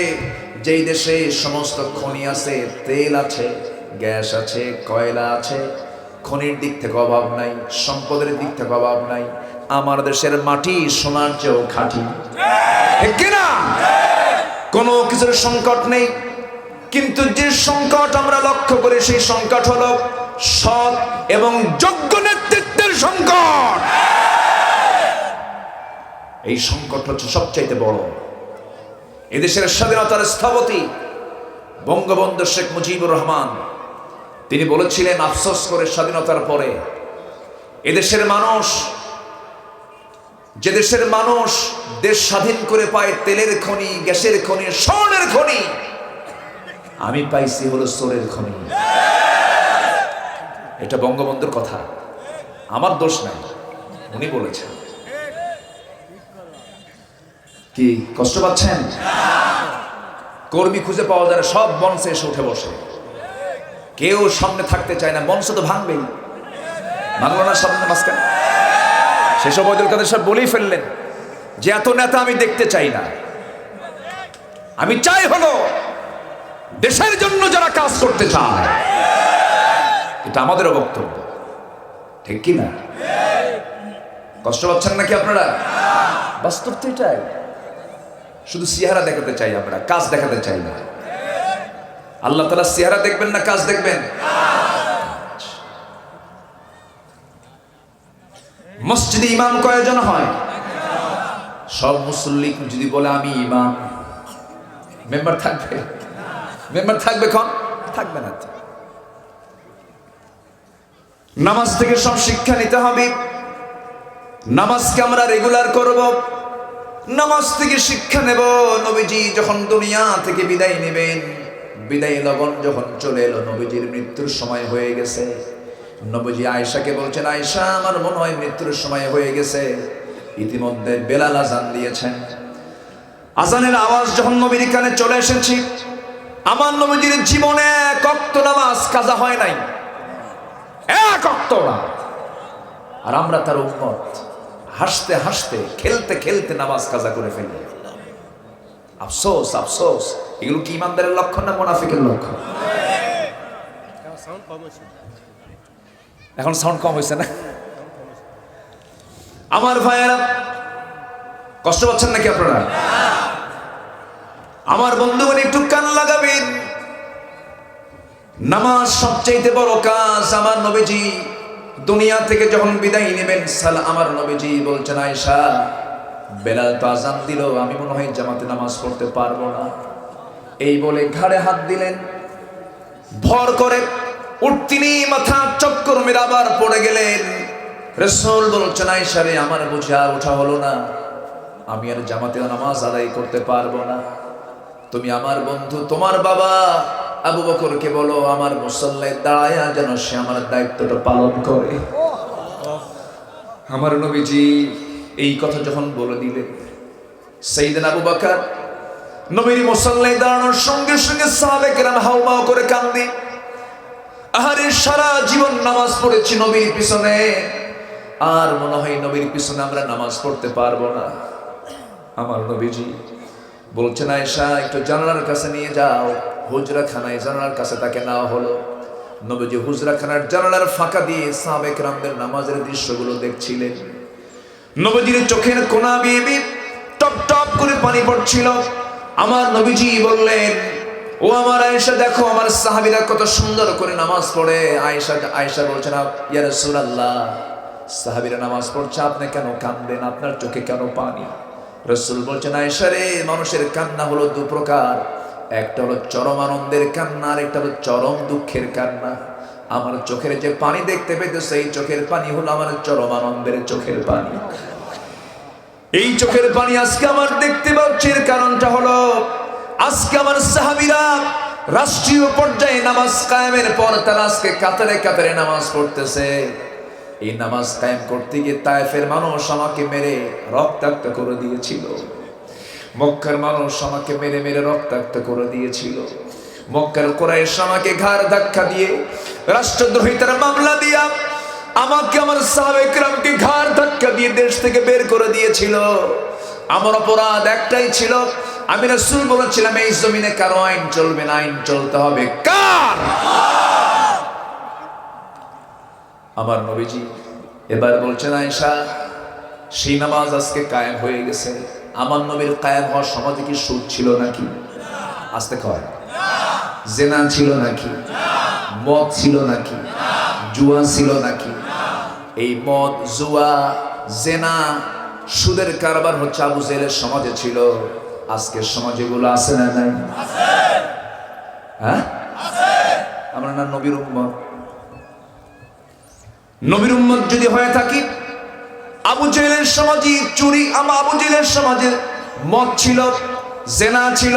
যেই দেশে সমস্ত খনি আছে, তেল আছে, গ্যাস আছে, কয়লা আছে, খনির দিক থেকে অভাব নাই, সম্পদের দিক থেকে অভাব নাই। আমার দেশের মাটি সোনার চেয়েও খাঁটি, ঠিক কিনা? কোনো কিছুর সংকট নেই। কিন্তু যে সংকট আমরা লক্ষ্য করি, সেই সংকট হলো সৎ এবং যোগ্য নেতৃত্বের সংকট। এই সংকট হচ্ছে সবচাইতে বড়। এদেশের স্বাধীনতার স্থপতি বঙ্গবন্ধু শেখ মুজিবুর রহমান, তিনি বলেছিলেন আফসোস করে স্বাধীনতার পরে, এদেশের মানুষ, যে দেশের মানুষ দেশ স্বাধীন করে পায় তেলের খনি, গ্যাসের খনি, স্বর্ণের খনি, আমি পাইছি হলো সোরের খনি। এটা বঙ্গবন্ধুর কথা, আমার দোষ নাই, উনি বলেছেন। কি কষ্ট পাচ্ছেন? কর্মী খুঁজে পাওয়া যায়, সব মঞ্চে এসে উঠে বসে, কেউ সামনে থাকতে চায় না। মঞ্চ তো ভাঙবেই, ভাঙলো না সামনে মাঝখানে। সেসব ওবায়দুল কাদের সাহেব বলেই ফেললেন যে এত নেতা আমি দেখতে চাই না, আমি চাই হলো দেশের জন্য যারা কাজ করতে চায়। এটা আমাদেরও বক্তব্য, ঠিক কি না? কষ্ট পাচ্ছেন নাকি আপনারা? বাস্তব তো এটাই। শুধু চেহারা দেখাতে চাই আমরা, কাজ দেখাতে চাই না। আল্লাহ তাআলা চেহারা দেখবেন না কাজ দেখবেন? মসজিদে ইমাম কয়জন হয়? সব মুসল্লি যদি বলে আমি ইমাম, মেম্বার থাকবে? মেম্বার থাকবে? কোন থাকবে না। নামাজ থেকে সব শিক্ষা নিতে হবে। নামাজকে আমরা রেগুলার করব, নামাজ থেকে শিক্ষা নেব। নবীজি যখন দুনিয়া থেকে বিদায় নেবেন, বিদায় লগন যখন চলে এলো, নবীজির মৃত্যুর সময় হয়ে গেছে। নবীজি আয়েশাকে বলছেন, আয়েশা আমার মনে হয় মৃত্যুর সময় হয়ে গেছে। ইতিমধ্যে বেলাল আজান দিয়েছেন। আজানের আওয়াজ যখন নবীর কানে চলে এসেছে, আমার নবীজির জীবনে এক ওয়াক্ত নামাজ কাজা হয় নাই, এক ওয়াক্ত না। আর আমরা তার উম্মত, হাসতে হাসতে খেলতে খেলতে নামাজ কাজা করে ফেলি। আফসোস আফসোস। এগুলো কি ইমানদারের লক্ষণ না মুনাফিকের লক্ষণ? এখন সাউন্ড কম হয়েছে না? আমার ভাইয়েরা, কষ্ট পাচ্ছেন নাকি আপনারা? আমার বন্ধুগণ একটু কান লাগাবেন। নামাজ সবচাইতে বড় কাজ। আমার নবীজি দুনিয়া থেকে যখন বিদায় নেবেন, আমার নবীজি বলছেন, আয়েশা বেলাল তো আজান দিল, আমি মনে হয় জামাতে নামাজ পড়তে পারবো না। এই বলে ঘাড়ে হাত দিলেন, ভর করে উঠতিনি, মাথা চক্কর মেরে আবার পড়ে গেলেন। রাসূল বলছেন, আয়েশা রে, আমার বুঝা ওঠা হলো না, আমি আর জামাতে নামাজ আদায় করতে পারবো না। তুমি আমার বন্ধু, তোমার বাবা আবু বকরকে বলো আমার মুসল্লায় দাঁড়ায়া যেন সে আমার দায়িত্বটা পালন করে। আমার নবীজি এই কথা যখন বলে দিলেন, সাইয়েদনা আবু বকর নবীর মুসল্লায় দাঁড়ানোর সঙ্গে সঙ্গে সাহাবে কেরাম হাউমাউ করে কান্দে। আহারে, সারা জীবন নামাজ পড়েছি নবীর পিছনে, আর মনে হয় নবীর পিছনে আমরা নামাজ পড়তে পারবো না। আমার নবীজি বলছেন, আয়েশা একটু জানালার কাছে নিয়ে যাও। হুজরাখানায় জানালার কাছে তাকে নেওয়া হলো। নবীজি হুজরাখানার জানালার ফাঁকা দিয়ে সাহাবে কেরামদের নামাজের দৃশ্যগুলো দেখছিলেন। নবীজির চোখের কোনা বেয়ে টপ টপ করে পানি পড়ছিল। আমার নবীজি বললেন, ও আমার আয়েশা, দেখো আমার সাহাবীরা কত সুন্দর করে নামাজ পড়ে। আয়েশা বলছেন, ইয়া রাসূলুল্লাহ, সাহাবীরা নামাজ পড়ছে, আপনি কেন কাঁদেন? আপনার চোখে কেন পানি? রাসূল বলছেন, আয়েশা রে, মানুষের কান্না হলো দু প্রকার, একটা হলো চরম আনন্দের কান্না, আর একটা হলো চরম দুঃখের কান্না। আমার চোখের যে পানি দেখতে পেতেছে, এই চোখের পানি হলো আমার চরম আনন্দের চোখের পানি। এই চোখের পানি আজকে আমার দেখতে পাচ্ছি, এর কারণটা হলো আজকে আমার সাহাবীরা রাষ্ট্রীয় পর্যায়ে নামাজ কায়েমের পর তারা আজকে কাতারে কাতারে নামাজ পড়তেছে। এই নামাজ কায়েম করতে গিয়ে তায়েফের মানুষ আমাকে মেরে রক্তাক্ত করে দিয়েছিল, মক্কার মানুষ আমাকে মেরে মেরে রক্তাক্ত করে দিয়েছিল, মক্কার কুরাইশ আমাকে ঘাড় ধাক্কা দিয়ে রাষ্ট্রদ্রোহিতার মামলা দিয়া আমাকে, আমার সাহাবায়ে কেরামকে ঘাড় ধাক্কা দিয়ে দেশ থেকে বের করে দিয়েছিল। আমার অপরাধ একটাই ছিল, আমি রাসূল বলেছিলাম এই জমিনে কারো আইন চলবে না, আইন চলতে হবে কার? আমার নবীজি এবার বলছেন, আয়েশা, সেই নামাজ আজকে কায়েম হয়ে গেছে। আমার নবীর কায়েম হওয়ার সমাজে কি সুদ ছিল নাকি? আস্তে কয়, জেনা ছিল নাকি? মদ ছিল নাকি? জুয়া ছিল নাকি? এই মদ, জুয়া, জেনা, সুদের কারবার হচ্ছে আবু জেহেলের সমাজে ছিল। আজকের সমাজে এগুলো আছে না নাই? হ্যাঁ, আমরা না নবীর উম্মত? নবীর উম্মত যদি হয়ে থাকি, আবু জেহেলের সমাজে চুরি, আবু জেহেলের সমাজে মদ ছিল, জেনা ছিল,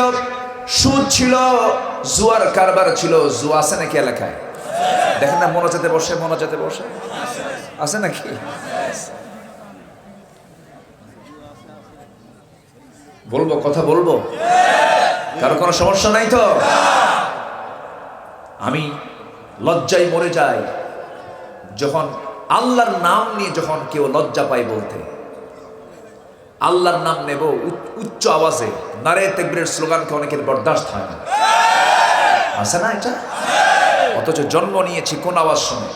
সুদ ছিল, জুয়ার কারবার ছিল। জুয়া আছে নাকি এলাকায়? দেখেন না মোনাজাতে বসে, মোনাজাতে বসে আছে নাকি? বলবো, কথা বলবো, কারো কোনো সমস্যা নাই তো? আমি লজ্জায় মরে যাই যখন আল্লাহর নাম নিয়ে যখন কেউ লজ্জা পায় বলতে। আল্লাহর নাম নেব উচ্চ আওয়াজে, নারে তাকবীরের স্লোগানকে অনেকের বরদাস্ত হয় না, আছে না এটা? অথচ জন্ম নিয়েছি কোন আওয়াজ শুনে?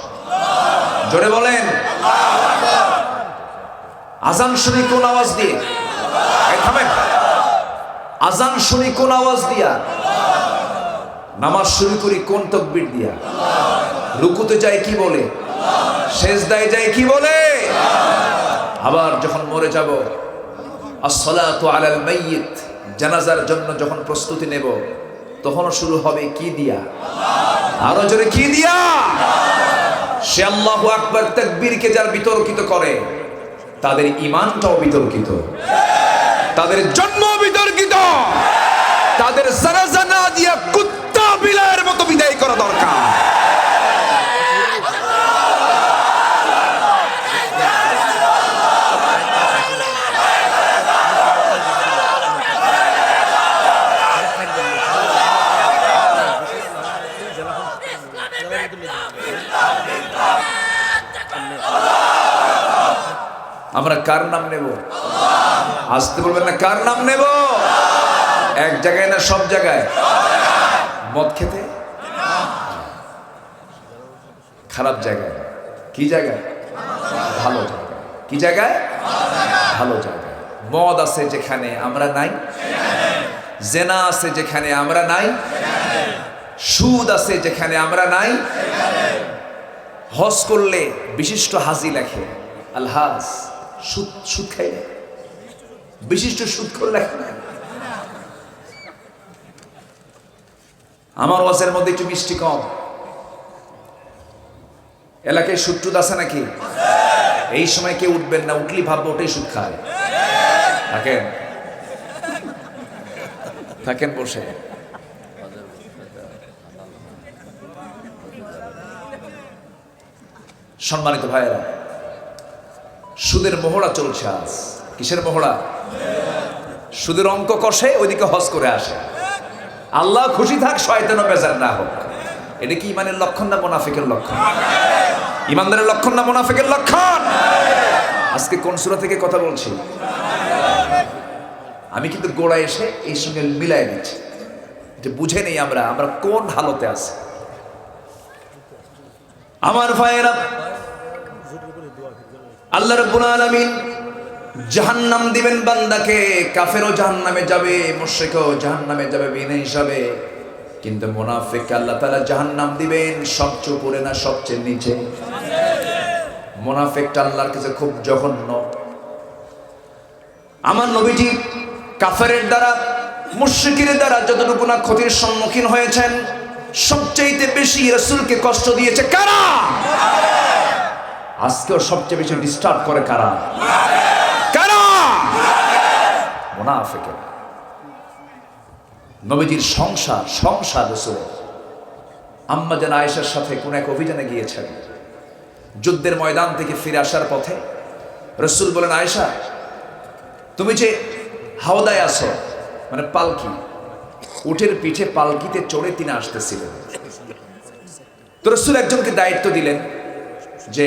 জোরে বলেন। আজান শুনি কোন আওয়াজ দিয়ে? থামেন। আজান শুনি কোন আওয়াজ দিয়া? নামাজ শুরু করি কোন তাকবীর দিয়া? রুকুতে যাই কি বলে? সেজদায় যাই কি বলে? আবার যখন মরে যাব, আসসালাতু আলাল মাইয়িত, জানাজার জন্য যখন প্রস্তুতি নেব, তখন শুরু হবে কি দিয়া? আরো জোরে কি দিয়া? সে আল্লাহু আকবার তাকবীরকে যারা বিতর্কিত করে, তাদের ঈমানটাও বিতর্কিত, তাদের জন্ম বিতর্কিত, তাদের জানাজা না দিয়া কুত্তা বিলায়ের মতো বিদায় করা দরকার। আমরা কার নাম নেব? আসতে বলবেন না, কার নাম নেব? এক জায়গায় না সব জায়গায়? মদ খেতে খারাপ জায়গায়, কি জায়গায়? ভালো জায়গায়। কি জায়গায়? ভালো জায়গায়। মদ আছে যেখানে আমরা নাই, জেনা আছে যেখানে আমরা নাই, সুদ আছে যেখানে আমরা নাই। হজ করলে বিশিষ্ট হাজি লেখে আলহাজ, সুদ সুদ খাই না, বিশিষ্ট সুদ করে লেখে না। আমার ওয়াজের মধ্যে একটু মিষ্টি কম। এলাকায় সুদ টুদ আছে নাকি? এই সময় কেউ উঠবেন না, উঠলি ভাববো ওটাই সুদ খায়। থাকেন থাকেন বসে। সম্মানিত ভাইয়েরা, সুদের মোহরা চলছে আজ। কিসের মোহরা? সুদের অঙ্ক কষে ওইদিকে হজ করে আসে। আল্লাহ খুশি থাক, শয়তানও বেজার না হোক। এটা কি ইমানের লক্ষণ না মুনাফিকের লক্ষণ? ইমানদারের লক্ষণ না মুনাফিকের লক্ষণ? আজকে কোন সূরা থেকে কথা বলছি? আমি কিন্তু গোড়ায় এসে এই সঙ্গে মিলাই দিচ্ছি, যে বুঝে নেই আমরা কোন হালতে আছি। আমার ভাইয়েরা, আল্লাহ রাব্বুল আলামিন জাহান্নাম দিবেন বান্দাকে। কাফেরও জাহান্নামে যাবে, মুশরিকও জাহান্নামে যাবে বিনা হিসাবে। কিন্তু মুনাফিককে আল্লাহ তাআলা জাহান্নাম দিবেন সবচেয়ে উপরে না সবচেয়ে নিচে? মুনাফিকটা আল্লাহর কাছে খুব জঘন্য। আমার নবীজি কাফেরের দ্বারা, মুশরিকের দ্বারা যতটুকু না ক্ষতির সম্মুখীন হয়েছেন, সবচেয়ে বেশি রাসূলকে কষ্ট দিয়েছে কারা? আজকেও সবচেয়ে বেশি ডিস্টার্ব করে কারা? কারা? মুনাফিকের। নবীজির সংসার রাসূলের। আম্মা জান আয়েশার সাথে কোন এক অভিযানে গিয়েছেন। যুদ্ধের ময়দান থেকে ফিরে আসার পথে রাসূল বলেন, আয়েশা তুমি যে হাওদায় আছো, মানে পালকি, উটের পিঠে পালকিতে চড়ে তিনি আসতেছিলেন। তো রাসূল একজনকে দায়িত্ব দিলেন যে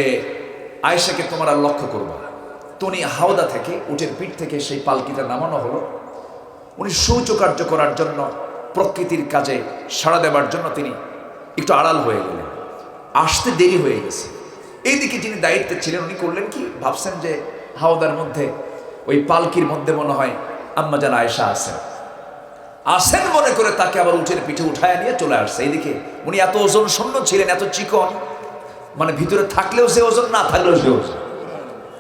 আয়েশাকে তোমরা লক্ষ্য করবা। তো উনি হাওদা থেকে, উটের পিঠ থেকে সেই পালকিটা নামানো হলো। উনি শৌচকার্য করার জন্য, প্রকৃতির কাজে সাড়া দেবার জন্য তিনি একটু আড়াল হয়ে গেলেন। আসতে দেরি হয়ে গেছে। এইদিকে যিনি দায়িত্বে ছিলেন উনি করলেন কি, ভাবছেন যে হাওদার মধ্যে, ওই পালকির মধ্যে মনে হয় আম্মা জান আয়েশা আসেন মনে করে তাকে আবার উটের পিঠে উঠায় নিয়ে চলে আসছে। এইদিকে উনি এত ওজন শূন্য ছিলেন, এত চিকন, মানে ভিতরে থাকলেও সে ওজন, না থাকলেও সে ওজন,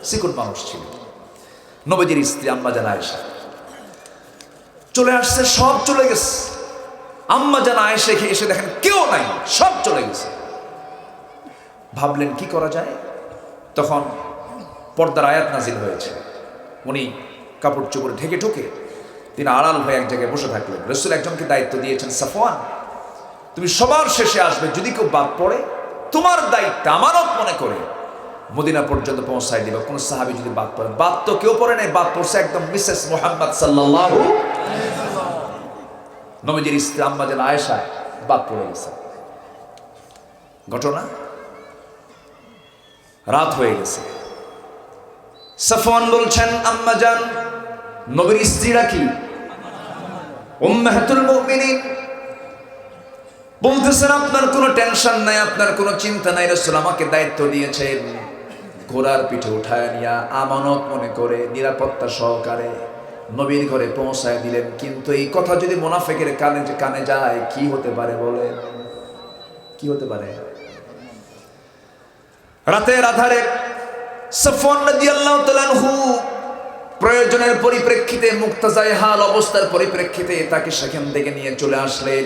চিকন মানুষ ছিলেন। নবীজির স্ত্রী আম্মা জান আয়েশা চলে আসছে, সব চলে গেছে। আম্মা জান আয়েশা এসে দেখেন কেউ নাই, সব চলে গেছে। ভাবলেন কি করা যায়। তখন পর্দার আয়াত নাজিল হয়েছে। উনি কাপড় চোপড়ে ঢেকে ঢুকে তিনি আড়াল হয়ে এক জায়গায় বসে থাকলেন। রাসূল একজনকে দায়িত্ব দিয়েছেন, সাফওয়ান তুমি সবার শেষে আসবে, যদি কেউ বাদ পড়ে তোমার দায়িত্ব আমানত মনে করে মদিনা পর্যন্ত পৌঁছায় দিবা। কোন সাহাবী যদি বাদ পড়ে, বাদ তো কেউ পড়ে নাই, বাদ পড়ছে একদম মিসেস মুহাম্মদ সাল্লাল্লাহু আলাইহি ওয়াসাল্লাম। নবীজির স্ত্রী আম্মা জান আয়েশা বাদ পড়ে গেছে। ঘটনা, রাত হয়ে গেছে। সাফওয়ান বলছেন, আম্মা জান, নবীর স্ত্রীরা কি উম্মাহাতুল মুমিনিন, বলতেছেন আপনার কোনো টেনশন নাই, আপনার কোনো চিন্তা নাই। রাসূল আমাকে দায়িত্ব দিয়েছেন ঘোড়ার পিঠে উঠায় নিয়া আমানত মনে করে নিরাপত্তা সহকারে নবীর ঘরে পৌঁছায় দিলেন। কিন্তু এই কথা যদি মুনাফিকের কানে যায়, কি হতে পারে বলে? কি হতে পারে? রাতের আধারে সাফওয়ান রাদিয়াল্লাহু তাআলা আনহু প্রয়োজনের পরিপ্রেক্ষিতে, মুক্তাজায়ে হাল অবস্থার পরিপ্রেক্ষিতে তাকে সেখান থেকে নিয়ে চলে আসলেন,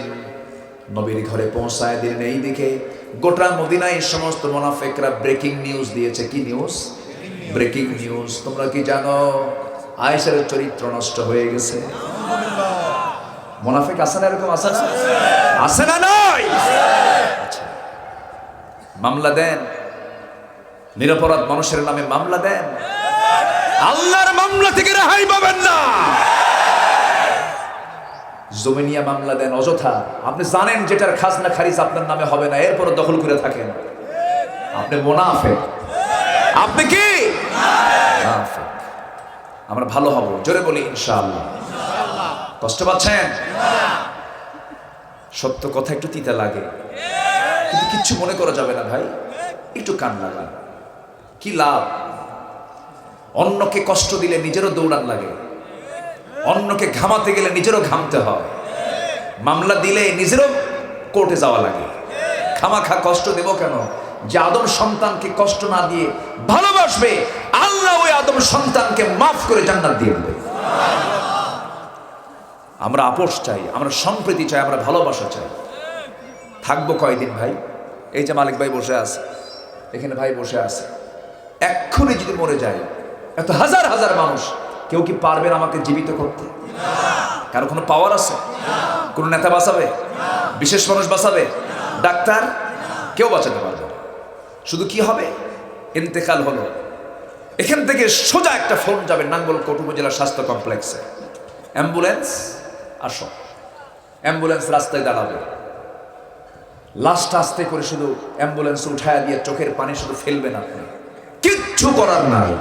নবীর ঘরে পৌঁছায় দিলেন। এইদিকে গোটা মদিনায় সমস্ত মুনাফিকরা ব্রেকিং নিউজ দিয়েছে। কি নিউজ? Breaking news. তোমরা কি জানো আয়েশার চরিত্র নষ্ট হয়ে গেছে? মুনাফিক আছে না, এরকম আছে না? আছে না? নয়? আচ্ছা, মামলা দেন, নিরপরাধ মানুষের নামে মামলা দেন, আল্লাহর মামলা থেকে রেহাই পাবেন না। জমিনিয়া মামলা দেন অযথা। আপনি জানেন যেটার খাজনা খারিজ আপনার নামে হবে না, এরপর দখল করে থাকেন, আপনি মুনাফিক। আপনি কি মুনাফিক? আমরা ভালো হব, জোরে বলি ইনশাআল্লাহ। কষ্ট পাচ্ছেন? সত্য কথা একটু তিতা লাগে, কিন্তু কিচ্ছু মনে করা যাবে না ভাই, একটু কান লাগান। কি লাভ? অন্যকে কষ্ট দিলে নিজেরও দৌড়ান লাগে, অন্যকে ঘামাতে গেলে নিজেরও ঘামতে হয়, মামলা দিলে নিজেরও কোর্টে যাওয়া লাগে। খামাখা কষ্ট দেব কেন? যে আদম সন্তানকে কষ্ট না দিয়ে ভালোবাসবে, আল্লাহ ওই আদম সন্তানকে মাফ করে জান্নাত দিয়ে দেবে। আমরা আপোষ চাই, আমরা সম্প্রীতি চাই, আমরা ভালোবাসা চাই। থাকবো কয়দিন ভাই? এই যে মালিক ভাই বসে আছে, এখানে ভাই বসে আছে, এক্ষুনি যদি মরে যায়, এত হাজার হাজার মানুষ, কেউ কি পারবেন আমাকে জীবিত করতে? কারো কোনো পাওয়ার আছে? কোন নেতা বাঁচাবে? বিশেষ মানুষ বাঁচাবে? ডাক্তার? কেউ বাঁচাতে পারবে না। শুধু কি হবে? ইন্তেকাল হলো, এখান থেকে সোজা একটা ফোন যাবে নাঙ্গলকোট উপজেলা স্বাস্থ্য কমপ্লেক্সে, অ্যাম্বুলেন্স আসো। অ্যাম্বুলেন্স রাস্তায় দাঁড়াবে, লাশটা আস্তে করে শুধু অ্যাম্বুলেন্স উঠায় দিয়ে চোখের পানি শুধু ফেলবেন, আপনি কিচ্ছু করার নাই।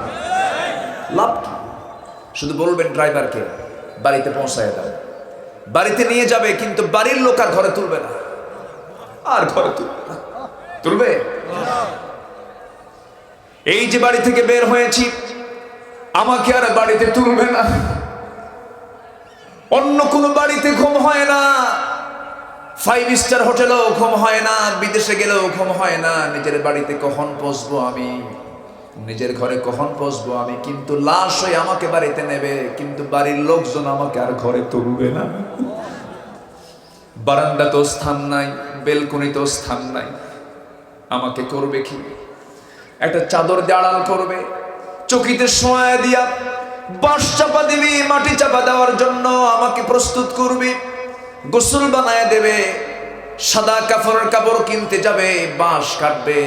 লাভ কি? শুধু বলবেন ড্রাইভারকে বাড়িতে পৌঁছায় দাও। বাড়িতে নিয়ে যাবে, কিন্তু বাড়ির লোক আর ঘরে তুলবে না। আর ঘরে তুলবে? এই যে বাড়ি থেকে বের হয়েছি, আমাকে আর বাড়িতে তুলবে না। অন্য কোনো বাড়িতে ঘুম হয় না, 5 স্টার হোটেলেও ঘুম হয় না, বিদেশে গেলেও ঘুম হয় না। নিজের বাড়িতে কখন পৌঁছবো আমি, নিজের ঘরে কখন পৌঁছবো আমি, কিন্তু লাশ হয়ে আমাকে বাড়িতে নেবে, কিন্তু বাড়ির লোকজন আমাকে আর ঘরে তুলবে না। বারান্দাতেও স্থান নাই, বেলকনিতেও স্থান নাই, আমাকে করবে কি? একটা চাদর দিয়ে আড়াল করবে, চকিতে শোয়া দিয়া বাঁশ চাপা দিবি, মাটি চাপা দেওয়ার জন্য আমাকে প্রস্তুত করবি, গোসল বানায় দেবে, সাদা কাপড় কিনতে যাবে, বাঁশ কাটবে,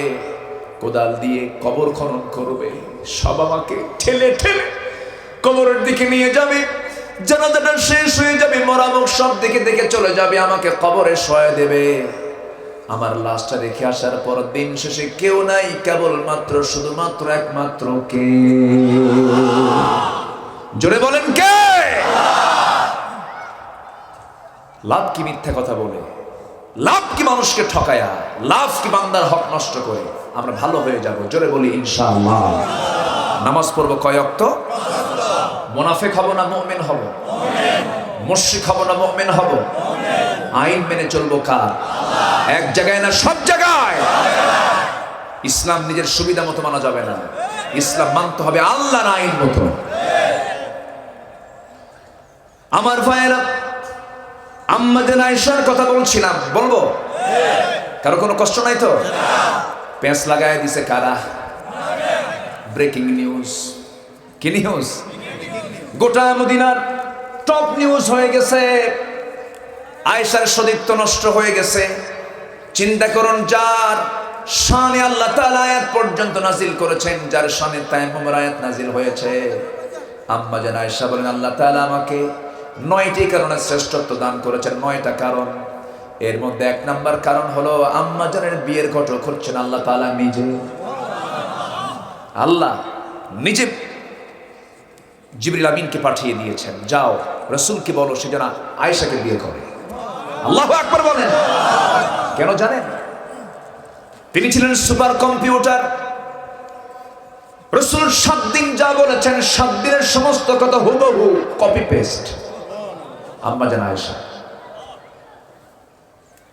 কোদাল দিয়ে কবর খনন করবে, সব আমাকে ঠেলে ঠেলে কবরের দিকে নিয়ে যাবে। জানাজাটা শেষ হয়ে যাবে, মরামুখ সব দিকে দেখে চলে যাবে, আমাকে কবরে শোয়া দেবে। আমার লাশটা রেখে আসার পর দিন শেষে কেউ নাই, কেবলমাত্র শুধুমাত্র একমাত্র কে? জোরে বলেন কে? লাভ কি মিথ্যা কথা বলে? লাভ কি মানুষকে ঠকায়া? লাভ কি বান্দার হক নষ্ট করে? আমরা ভালো হয়ে যাব, জোরে বলি ইনশাআল্লাহ। নামাজ পড়বো কয় ওয়াক্ত? মুনাফিক হব না মুমিন হব? মুশরিক হব না মুমিন হব? আইন মেনে চলবো কার? এক জায়গায় না, সব জায়গায়। ইসলাম নিজের সুবিধা মতো মানা যাবে না, ইসলাম মানতে হবে আল্লাহর আইন মতো। আমার ভাইয়েরা, আম্মা জান আয়েশার কথা বলছিলাম, বলবো? কারো কোনো কষ্ট নাই তো? পেঁচ লাগায় দিছে কারা? Breaking news. কি নিউজ? গোটা মদিনার টপ নিউজ হয়ে গেছে, আয়েশার সতীত্ব নষ্ট হয়ে গেছে। চিন্তা করুন, যার শানে আল্লাহ তাআলা আয়াত পর্যন্ত নাজিল করেছেন, যার শানে তায়াম্মুমের আয়াত নাজিল হয়েছে, আম্মা জান আয়েশা বলেন আল্লাহ তাআলা আমাকে 9টি কারণে শ্রেষ্ঠত্ব দান করেছেন। 9টা কারণ, এর মধ্যে 1 নাম্বার কারণ হলো আম্মা জানের বিয়ের ঘটক করছেন আল্লাহ তাআলা নিজে। আল্লাহ নিজে জিবরিল আমিনকে পাঠিয়ে দিয়েছেন, যাও রাসূলকে বলো সে যেন আয়েশাকে বিয়ে করে। আল্লাহু আকবার বলেন। কেন জানেন? তিনি ছিলেন সুপার কম্পিউটার। রাসূল 7 দিন যা বলেছেন, 7 দিনের সমস্ত কথা হুবহু কপি পেস্ট আম্মা জান আয়েশা।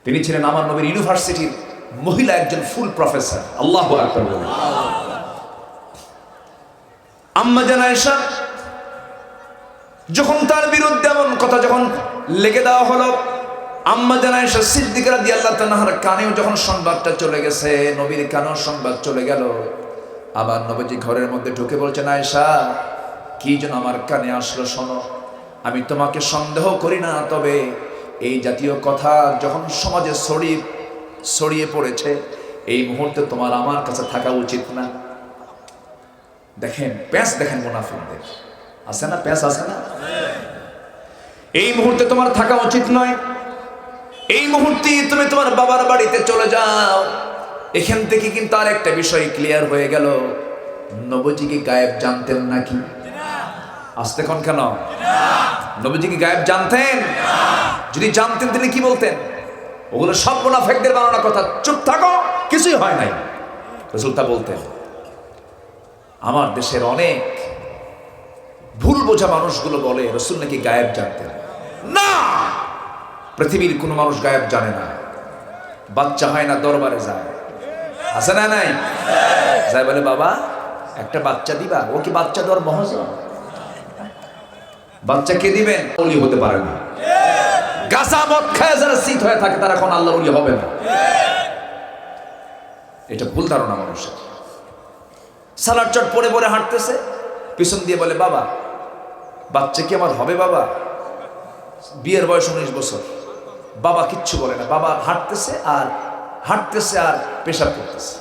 তিনি ছিলেন আমার নবীর ইউনিভার্সিটির মহিলা একজন ফুল প্রফেসর। আল্লাহু আকবার বলেন। আম্মা জান আয়েশা যখন তার বিরুদ্ধে এমন কথা যখন লেগে দেওয়া হলো, আম্মা জান আয়েশা সিদ্দিকা রাদিয়াল্লাহু তাআলার কানেও যখন সংবাদটা চলে গেছে, নবীর কানেও সংবাদ চলে গেল, আবার নবীজি ঘরের মধ্যে ঢুকে বলছেন, আয়েশা কি যেন আমার কানে আসলো, শোনো, আমি তোমাকে সন্দেহ করি না, তবে এই জাতীয় কথা যখন সমাজে ছড়িয়ে পড়েছে, এই মুহূর্তে তোমার আমার কাছে থাকা উচিত না। দেখেন প্যাঁচ, দেখেন মুনাফিকদের আছে না, প্যাঁচ আছে না? এই মুহূর্তে তোমার থাকা উচিত নয়, এই মুহূর্তে তুমি তোমার বাবার বাড়িতে চলে যাও। এখান থেকে কিন্তু আর একটা বিষয় ক্লিয়ার হয়ে গেল, নবীজি কি গায়েব জানতেন নাকি? আসতে কোন কেন? নবীজি কি গায়েব জানতেন? যদি জানতেন তিনি কি বলতেন? ওগুলো সব মুনাফিকদের বানানো কথা, চুপ থাকো, কিছুই হয় নাই। রাসূল তা বলতেন। আমার দেশের অনেক ভুল বোঝা মানুষগুলো বলে রাসূল নাকি গায়েব জানতেন। না, পৃথিবীর কোনো মানুষ গায়েব জানে না। বাচ্চা হয় না, দরবারে যায়, আছে না নাই? যায় বলে বাবা একটা বাচ্চা দিবা, ও কি বাচ্চা দেওয়ার মহাজন? বাচ্চা কে দিবেন? ওলি হতে পারে না। গাছা মদ খায় যারা শীত হয়ে থাকে তারা এখন আল্লাহর ওলি হবে না। এটা ভুল ধারণা মানুষের। সালাদ চট পরে পরে হাঁটতেছে, পিছন দিয়ে বলে বাবা বাচ্চা কি আমার হবে? বাবা বিয়ের বয়স 19 বছর, বাবা কিচ্ছু বলে না, বাবা হাঁটতেছে আর পেশাব করতেছে।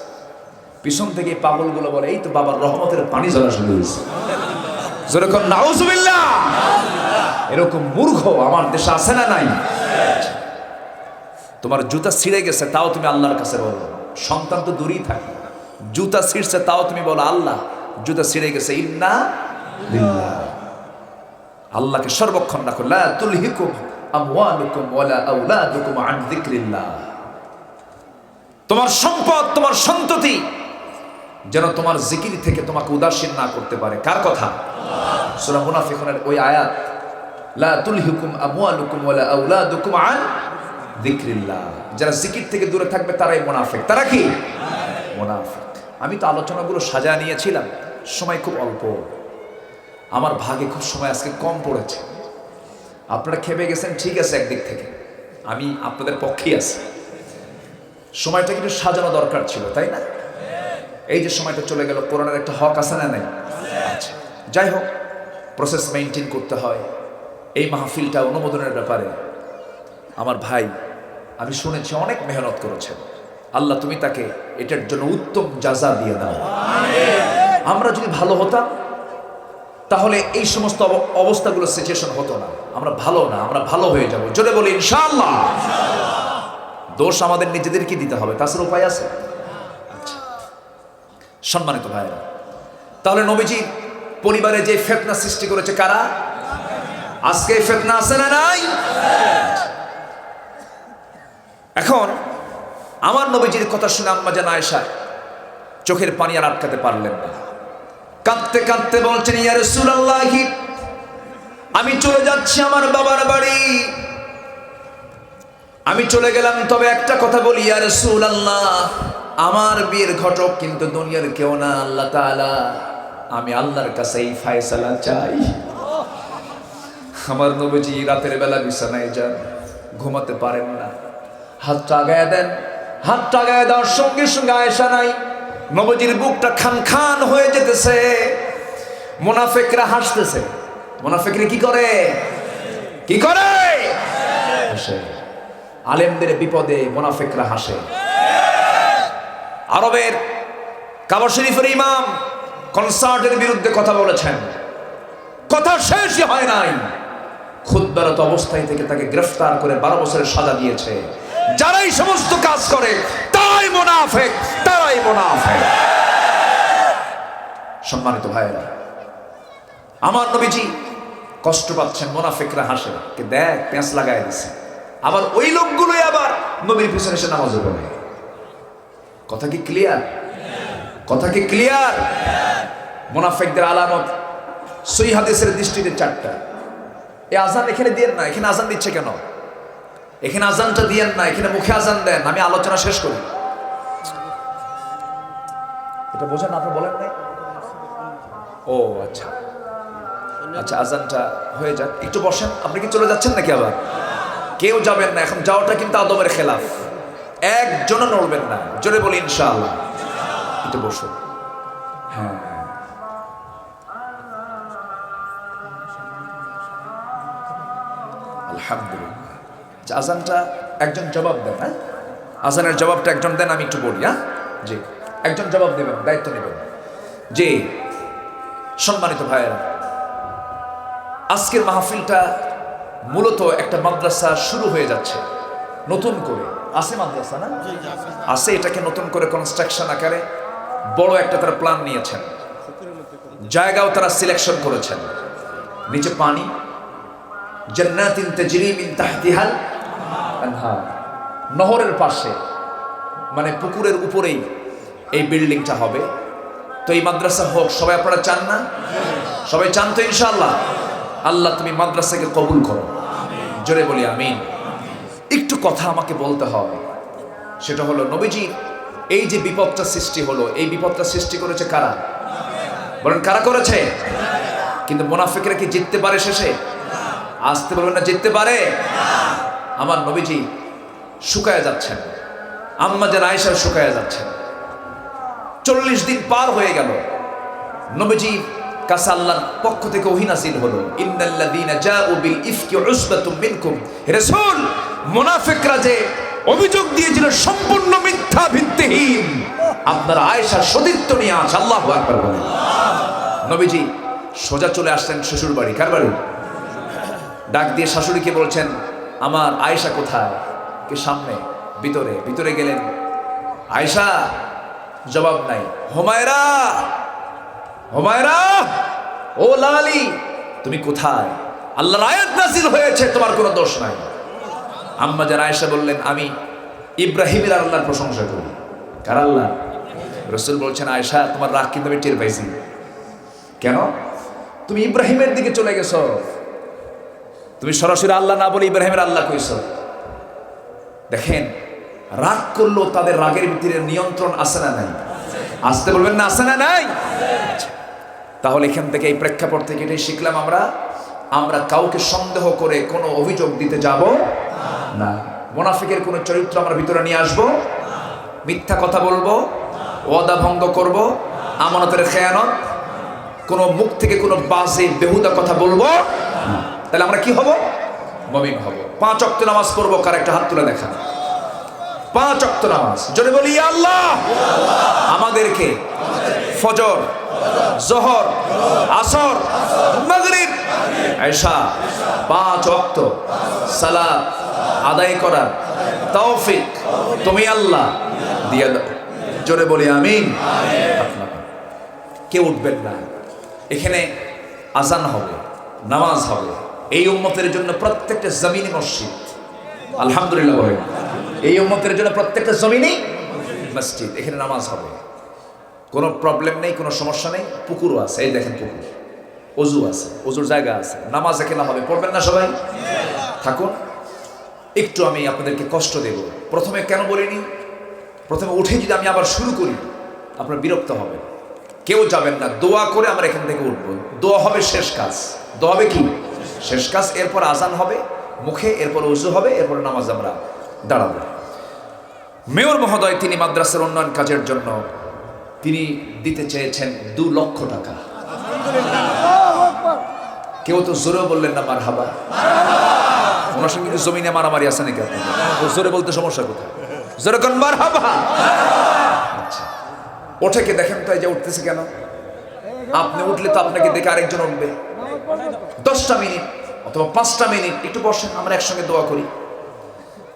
পিছন থেকে পাগলগুলো বলে এই তো বাবার রহমতের পানি ঝরা শুরু হয়েছে। যেরকম নাউজুবিল্লাহ, এরকম মূর্খ আমার দেশে আছে না নাই? তোমার জুতা ছিঁড়ে গেছে তাও তুমি আল্লাহর কাছে বলো, সন্তান তো দূরেই থাকে, জুতা ছিঁড়ছে তাও তুমি বলো আল্লাহ জুতা ছিঁড়ে গেছে, ইন্না লিল্লাহ। আল্লাহকে সর্বক্ষণ রাখো, লা তুলহিকুম আমওয়ালুকুম ওয়ালা আওলাদুকুম আন যিকরিল্লাহ। তোমার সম্পদ, তোমার সন্ততি যেন তোমার জিকির থেকে তোমাকে উদাসীন না করতে পারে। কার কথা? সূরা মুনাফিকুনের ওই আয়াত, লা তুলহিকুম আমওয়ালুকুম ওয়ালা আওলাদুকুম আন যিকরিল্লাহ। যারা জিকির থেকে দূরে থাকবে তারাই মুনাফিক। তারা কি? মুনাফিক। আমি তো আলোচনাগুলো সাজায় নিয়েছিলাম, সময় খুব অল্প, আমার ভাগে খুব সময় আজকে কম পড়েছে। আপনারা খেপে গেছেন, ঠিক আছে, একদিক থেকে আমি আপনাদের পক্ষেই আছি। সময়টা কিন্তু সাজানো দরকার ছিল, তাই না? এই যে সময়টা চলে গেল, কোরআনের একটা হক আছে না নাই? আচ্ছা, যাই হোক, প্রসেস মেনটেন করতে হয়। এই মাহফিলটা অনুমোদনের ব্যাপারে আমার ভাই, আমি শুনেছি অনেক মেহনত করেছেন। আল্লাহ তুমি তাকে এটার জন্য উত্তম জাযা দিয়ে দাও। আমরা যদি ভালো হতাম তাহলে এই সমস্ত অবস্থাগুলো সিচুয়েশন হতো না। আমরা ভালো না, আমরা ভালো হয়ে যাব। জোরে বলি ইনশাআল্লাহ। দোষ আমাদের নিজেদেরকে দিতে হবে, তাছাড়া উপায় আছে? আচ্ছা, সম্মানিত ভাইরা, তাহলে নবীজি পরিবারে যে ফিতনা সৃষ্টি করেছে কারা? আজকে ফিতনা আছে না নাই? এখন আমার নবীজির কথা শুনে আম্মা জান আয়েশা চোখের পানি আর আটকাতে পারলেন না। কাঁদতে কাঁদতে বলছেন, ইয়া রাসূলুল্লাহ, আমি চলে যাচ্ছি আমার বাবার বাড়ি, আমি চলে গেলাম, তবে একটা কথা বলি ইয়া রাসূলুল্লাহ, আমার বিয়ের ঘটক কিন্তু দুনিয়ার কেউ না, আল্লাহ তাআলা। আমি আল্লাহর কাছে এই ফয়সালা চাই। আমার নবীজি রাতের বেলা বিছানায় যান, ঘুমাতে পারেন না, হাতটা আগায় দেন, হাতটা আগায় দেওয়ার সঙ্গে সঙ্গে আয়েশা নাই, নবীজির বুকটা খান খান হয়ে যেতেছে। মুনাফিকরা হাসতেছে। মুনাফিকরা কি করে? কি করে? হাসে। আলেমদের বিপদে মুনাফিকরা হাসে। আরবের কাবা শরীফের ইমাম কনসার্টের বিরুদ্ধে কথা বলেছেন, কথা শেষই হয় নাই, খুতবারত অবস্থায় থেকে তাকে গ্রেফতার করে 12 বছরের সাজা দিয়েছে। যারা এই সমস্ত কাজ করে তারাই মুনাফিক, তারাই মুনাফিক। সম্মানিত ভাইরা, আমার নবীজি কষ্ট পাচ্ছেন, মুনাফিকরা হাসে, কে দেখ পেঁচ লাগায় দিছে। আবার ওই লোকগুলোই আবার নবীর পিছনে এসে নামাজও পড়ে। কথা কি ক্লিয়ার? কথা কি ক্লিয়ার? মুনাফিকদের আলামত সহিহ হাদিসের দৃষ্টিতে 4টা। এই আজান এখানে দিয়েন না, এখানে আজান দিচ্ছে কেন? এখানে আজানটা দিয়েন না, এখানে মুখে আজান দেন। আমি আলোচনা শেষ করি। এটা বোঝেন? আপনি বলেন নাই? ও আচ্ছা আচ্ছা, আজানটা হয়ে যাক, একটু বসেন। আপনি কি চলে যাচ্ছেন নাকি? আবার কেউ যাবেন না, এখন যাওয়াটা কিন্তু আদবের খেলাফ। একজনও নড়বেন না। জোরে বলি ইনশাআল্লাহ। একটু বসুন। হ্যাঁ, আলহামদুলিল্লাহ। আজানটা একজন জবাব দেন। হ্যাঁ, আজানের জবাবটা একজন দেন, আমি একটু বলি। হ্যাঁ জি, একজন জবাব দেবেন, দায়িত্ব নেবেন। জি, সম্মানিত ভাইয়েরা, আজকের মাহফিলটা মূলত একটা মাদ্রাসা শুরু হয়ে যাচ্ছে নতুন করে। আছে মাদ্রাসা না? আছে। এটাকে নতুন করে কনস্ট্রাকশন আকারে বড় একটা তারা প্ল্যান নিয়েছেন, জায়গাও তারা সিলেকশন করেছেন। নিচে পানি, জান্নাতিন তাজরি মিন তাহতিহাল আনহার, নহরের পাশে, মানে পুকুরের উপরেই এই বিল্ডিংটা হবে। তো এই মাদ্রাসা হোক, সবাই আপনারা চান না? সবাই চান তো ইনশাআল্লাহ? আল্লাহ তুমি মাদ্রাসাকে কবুল করো। জোরে বলি আমিন। একটু কথা আমাকে বলতে হবে, সেটা হলো নবীজি এই যে বিপদটা সৃষ্টি হলো, এই বিপদটা সৃষ্টি করেছে কারা? বলেন কারা করেছে? কিন্তু মুনাফিকরা কি জিততে পারে শেষে? আসতে বলবেন না, জিততে পারে? আমার নবীজি শুকায় যাচ্ছেন, আম্মা জান আয়েশা শুকায় যাচ্ছেন। 40 দিন পার হয়ে গেল, নবীজি কাছে আল্লাহর পক্ষ থেকে ওহী নাযিল হলো, ইন্নাল্লাযীনা জাউ বিল ইফকি উসবাতুম মিনকুম। রাসূল, মুনাফিকরা যে অভিযোগ দিয়েছিল সম্পূর্ণ মিথ্যা, ভিত্তিহীন, আপনার আয়েশার সতীত্ব নিয়ে আছে। আল্লাহু আকবার বলেন। নবীজি সোজা চলে আসলেন শ্বশুর বাড়ি। কার বাড়ি? ডাক দিয়ে শাশুড়িকে বলছেন, আমার আয়েশা কোথায়? কে সামনে? ভিতরে। ভিতরে গেলেন, আয়েশা, জবাব নাই। হুমায়রা, হুমায়রা, ও লালি, তুমি কোথায়? আল্লাহর আয়াত নাযিল হয়েছে, তোমার কোনো দোষ নাই। আম্মা জান আয়েশা বললেন, আমি ইব্রাহিমের আল্লাহর প্রশংসা করি। কার আল্লাহ? রাসূল বলছেন, আয়েশা, তোমার রাগ কিন্তু আমি টের পাইছি। কেন? তুমি ইব্রাহিমের দিকে চলে গেছো, তুমি সরাসরি আল্লাহ না বলে ইব্রাহিমের আল্লাহ কইছো। দেখেন, রাগ করলেও তাদের রাগের ভিতরে নিয়ন্ত্রণ আছে না নাই? আসতে বলবেন না, আছে না নাই? তাহলে এখান থেকে এই প্রেক্ষাপট থেকে এটাই শিখলাম আমরা কাউকে সন্দেহ করে কোনো অভিযোগ দিতে যাব না। মুনাফিকের কোনো চরিত্র আমরা ভিতরে নিয়ে আসবো, মিথ্যা কথা বলবো, ওয়াদা ভঙ্গ করব, আমানতের খেয়ানত, কোনো মুখ থেকে কোনো বাজে বেহুদা কথা বলবো, তাহলে আমরা কি হব? মুমিন হব। 5 ওয়াক্ত নামাজ পড়বো, কার একটা হাত তুলে দেখা। 5 ওয়াক্ত নামাজ, জোরে বলি ইয়া আল্লাহ। আমাদেরকে ফজর, জোহর, আসর, মাগরিব, এশা 5 ওয়াক্ত সালাত আদায় করার তৌফিক তুমি আল্লাহ দিয়ে দাও। জোরে বলি আমিন। কেউ উঠবেন না, এখানে আজান হবে, নামাজ হবে। এই উম্মতের জন্য প্রত্যেকটা জমিনি মসজিদ, আলহামদুলিল্লাহ বলেন। এই উম্মতের জন্য প্রত্যেকটা জমিনি মসজিদ, এখানে নামাজ হবে। কোনো প্রবলেম নেই, কোনো সমস্যা নেই। পুকুরও আছে, এই দেখেন পুকুর, অজু আছে, অজুর জায়গা আছে, নামাজ এখানে হবে। পড়বেন না সবাই? থাকুন। একটু আমি আপনাদেরকে কষ্ট দেব। প্রথমে কেন বলিনি? প্রথমে উঠে যদি আমি আবার শুরু করি আপনারা বিরক্ত হবেন। কেউ যাবেন না, দোয়া করে আমরা এখান থেকে উঠবো। দোয়া হবে শেষ কাজ। দোয়া হবে কি? শেষ কাজ। এরপর আজান হবে মুখে, এরপর ওযু হবে, এরপর নামাজ আমরা দাঁড়াবো। মেয়র মহোদয় তিনি মাদ্রাসার উন্নয়ন কাজের জন্য তিনি দিতে চেয়েছেন 2 লক্ষ টাকা। কেউ তো জোরেও বললেন না মারহাবা। ওনার সঙ্গে কিন্তু জমিনে মারামারি আছে নাকি আপনাদের? জোরে বলতে সমস্যা কোথায়? জোরে কোন মারহাবা। আচ্ছা, ওঠে কে দেখেন তো, এই যে উঠতেছে কেন? আপনি উঠলে তো আপনাকে দেখে আরেকজন উঠবে। 10টা মিনিট অথবা 5টা মিনিট একটু বসেন, আমরা একসঙ্গে দোয়া করি।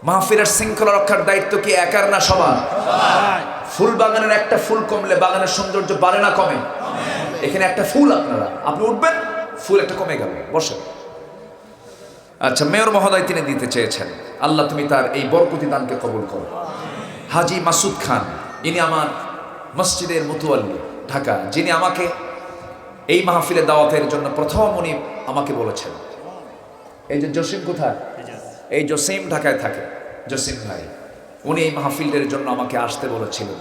মাহফিলের শৃঙ্খলা রক্ষার দায়িত্ব কি একার না সবার? ফুল বাগানের একটা ফুল কমলে বাগানের সৌন্দর্য বাড়ে না কমে? এখানে একটা ফুল আপনি উঠবেন, ফুল একটা কমে গেল, বসেন। আচ্ছা, মেয়র মহোদয় তিনি দিতে চেয়েছেন, আল্লাহ তুমি তার এই বরকতি দানকে কবুল করো। হাজী মাসুদ খান, ইনি আমার মসজিদের মুতুয়াল্লি ঢাকা, যিনি আমাকে এই মাহফিলে দাওয়াতের জন্য প্রথম উনি আমাকে বলেছেন। এই যে জসিম কোথায়? এই জসিম ঢাকায় থাকে, জসিম ভাই, উনি এই মাহফিলের জন্য আমাকে আসতে বলেছিলেন।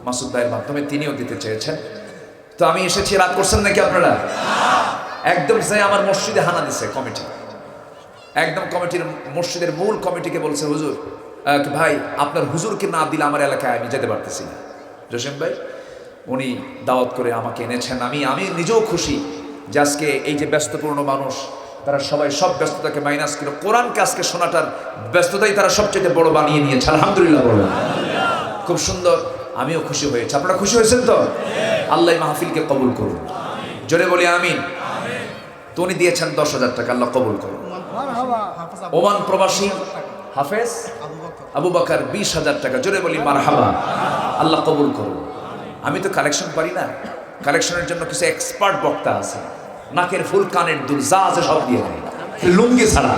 মাসুদ ভাইয়ের মাধ্যমে তিনিও দিতে চেয়েছেন। তো আমি এসেছি, রাগ করছেন নাকি আপনারা? একদম যে আমার মসজিদে হানা দিছে কমিটি, একদম কমিটির মসজিদের মূল কমিটিকে বলছে, হুজুর ভাই আপনার হুজুরকে না দিলে আমার এলাকায় আমি যেতে পারতেছি না। জসিম ভাই উনি দাওয়াত করে আমাকে এনেছেন। আমি নিজেও খুশি যে আজকে এই যে ব্যস্তপূর্ণ মানুষ, তারা সবাই সব ব্যস্ততাকে মাইনাস করে কোরআনকে আজকে শোনাটার ব্যস্ততাই তারা সবচেয়ে বড় বানিয়ে নিয়েছে। আলহামদুলিল্লাহ বলুন। খুব সুন্দর, আমিও খুশি হয়েছি। আপনারা খুশি হয়েছেন তো? আল্লাহ মাহফিলকে কবুল করুন, জোরে বলি আমিন। তো উনি দিয়েছেন 10,000 টাকা, আল্লাহ কবুল করুন। ওমান প্রবাসী হাফেজ আবু বকর 20,000 টাকা, জোরে বলি মারহাবা, আল্লাহ কবুল করুন। আমি তো কালেকশন পারি না, কালেকশনের জন্য কিছু এক্সপার্ট বক্তা আছে, নাকের ফুল কানের দুল যা আছে সব দিয়ে দেয়, লুঙ্গি ছাড়া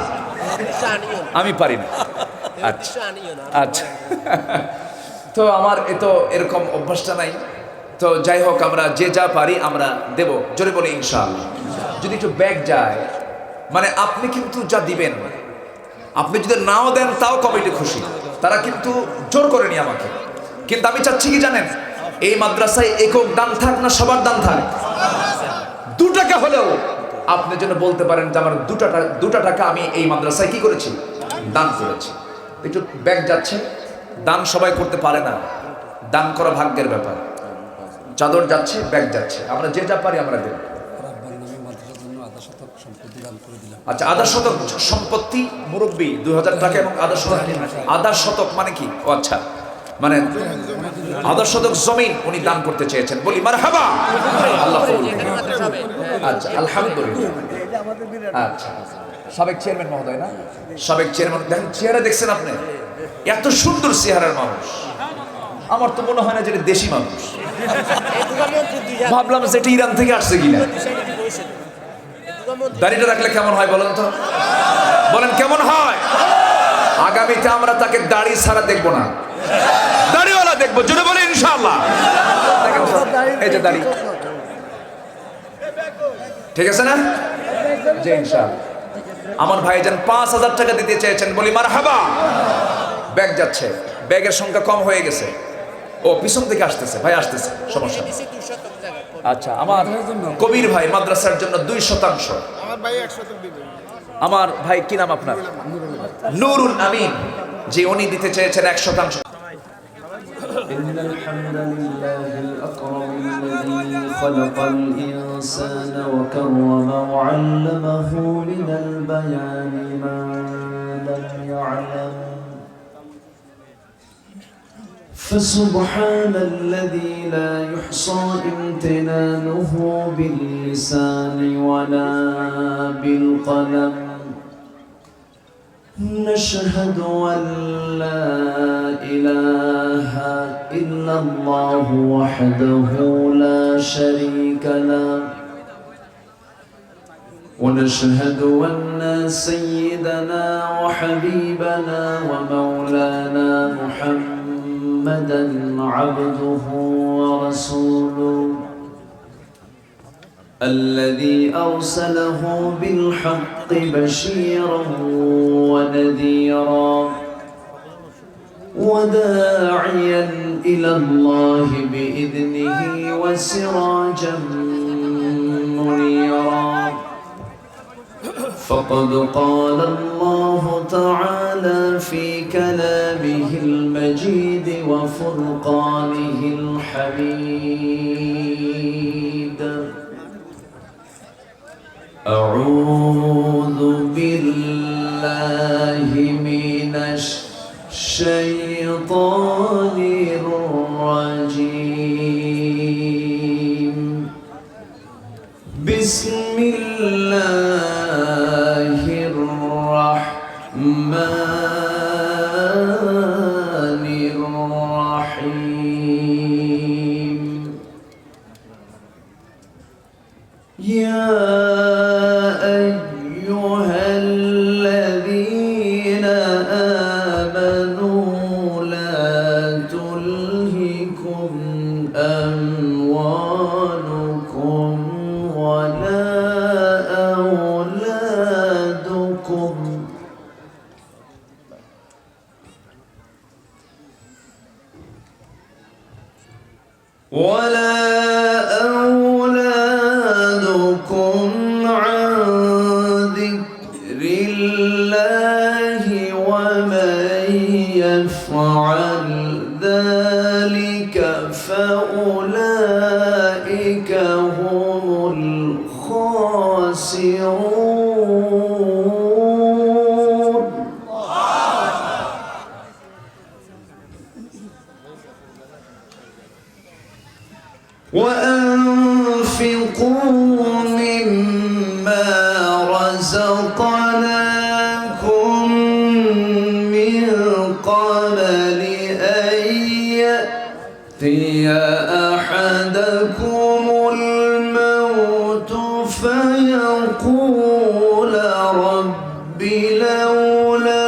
আমি পারি না। আচ্ছা আচ্ছা, তো আমার এরকম অভ্যাসটা নাই। তো যাই হোক, আমরা যে যা পারি আমরা দেব, জোরে বলি ইনশাআল্লাহ। যদি একটু ব্যাগ যায়, মানে আপনি কিন্তু যা দিবেন, আপনি যদি নাও দেন তাও কমিটি খুশি, তারা কিন্তু জোর করেনি আমাকে। কিন্তু আমি চাচ্ছি কি জানেন, এই মাদ্রাসায় একক দান থাক না সবার দান থাক। 2 টাকা হলেও আপনি যেন বলতে পারেন যে আমার 2টা টাকা আমি এই মাদ্রাসায় কি করেছি, দান করেছি। একটু ব্যাগ যাচ্ছে, দান সবাই করতে পারে না, দান করা ভাগ্যের ব্যাপার। চাদর যাচ্ছে, ব্যাগ যাচ্ছে, আমরা যে যা পারি আমরা দেব। আচ্ছা, আধা শতক সম্পত্তি মুরব্বী 2,000 টাকা এবং আধা শতক মানে কি? ও আচ্ছা, মানে আধা শতক জমিন উনি দান করতে চেয়েছেন। বলি মারহাবা, আল্লাহ কবুল করুন। আচ্ছা, আলহামদুলিল্লাহ। আচ্ছা, সাবেক চেয়ারম্যান মহোদয় না? সাবেক চেয়ারম্যান, দেখেন চেহারা দেখছেন আপনি, এত সুন্দর চেহারার মানুষ। আমার তো মনে হয় না যে দেশি মানুষ, ভাবলাম যে এটা ইরান থেকে আসছে কিনা। দাড়িটা রাখলে কেমন হয় বলেন তো, বলেন কেমন হয়? আগামীতে আমরা তাকে দাড়ি ছাড়া দেখবো না, দাড়িওয়ালা দেখবো, জোরে বলে ইনশাআল্লাহ। এই যে দাড়ি, ঠিক আছে না? জি ইনশাআল্লাহ। আমার ভাইজান 5,000 টাকা দিতে চেয়েছেন, বলি মারহাবা। ব্যাগ যাচ্ছে, ব্যাগের সংখ্যা কম হয়ে গেছে, ও পিছন থেকে আসতেছে, ভাই আসতেছে, সমস্যা নেই। আচ্ছা, আমার কবির ভাই মাদ্রাসার জন্য 2%। আমার ভাই 100 দিবেন। আমার ভাই কি নাম আপনার? নুরুল আমিন, যে উনি দিতে চেয়েছেন 1%। إن الحمد لله الأكرم الذي خلق الإنسان وكرم وعلمه من البيان ما لم يعلم فسبحان الذي لا يحصى امتنانه باللسان ولا بالقلم نشهد أن لا إله إلا الله وحده لا شريك له ونشهد أن سيدنا وحبيبنا ومولانا محمدا عبده ورسوله الذي أرسله بالحق بشيرا ونذيرا وداعيا إلى الله بإذنه وسراجا منيرا فقد قال الله تعالى في كلامه المجيد وفرقانه الحميد أعوذ بالله من الشيطان الرجيم بسم الله الرحمن الرحيم يا أيها الذين آمنوا لا تلهكم أموالكم ولا أولادكم عن ذكر الله ومن يفعل ذلك فأولئك هم الخاسرون وأنفقوا مما رزقناكم من قبل أن يأتي أحدكم الموت فيقول رب لولا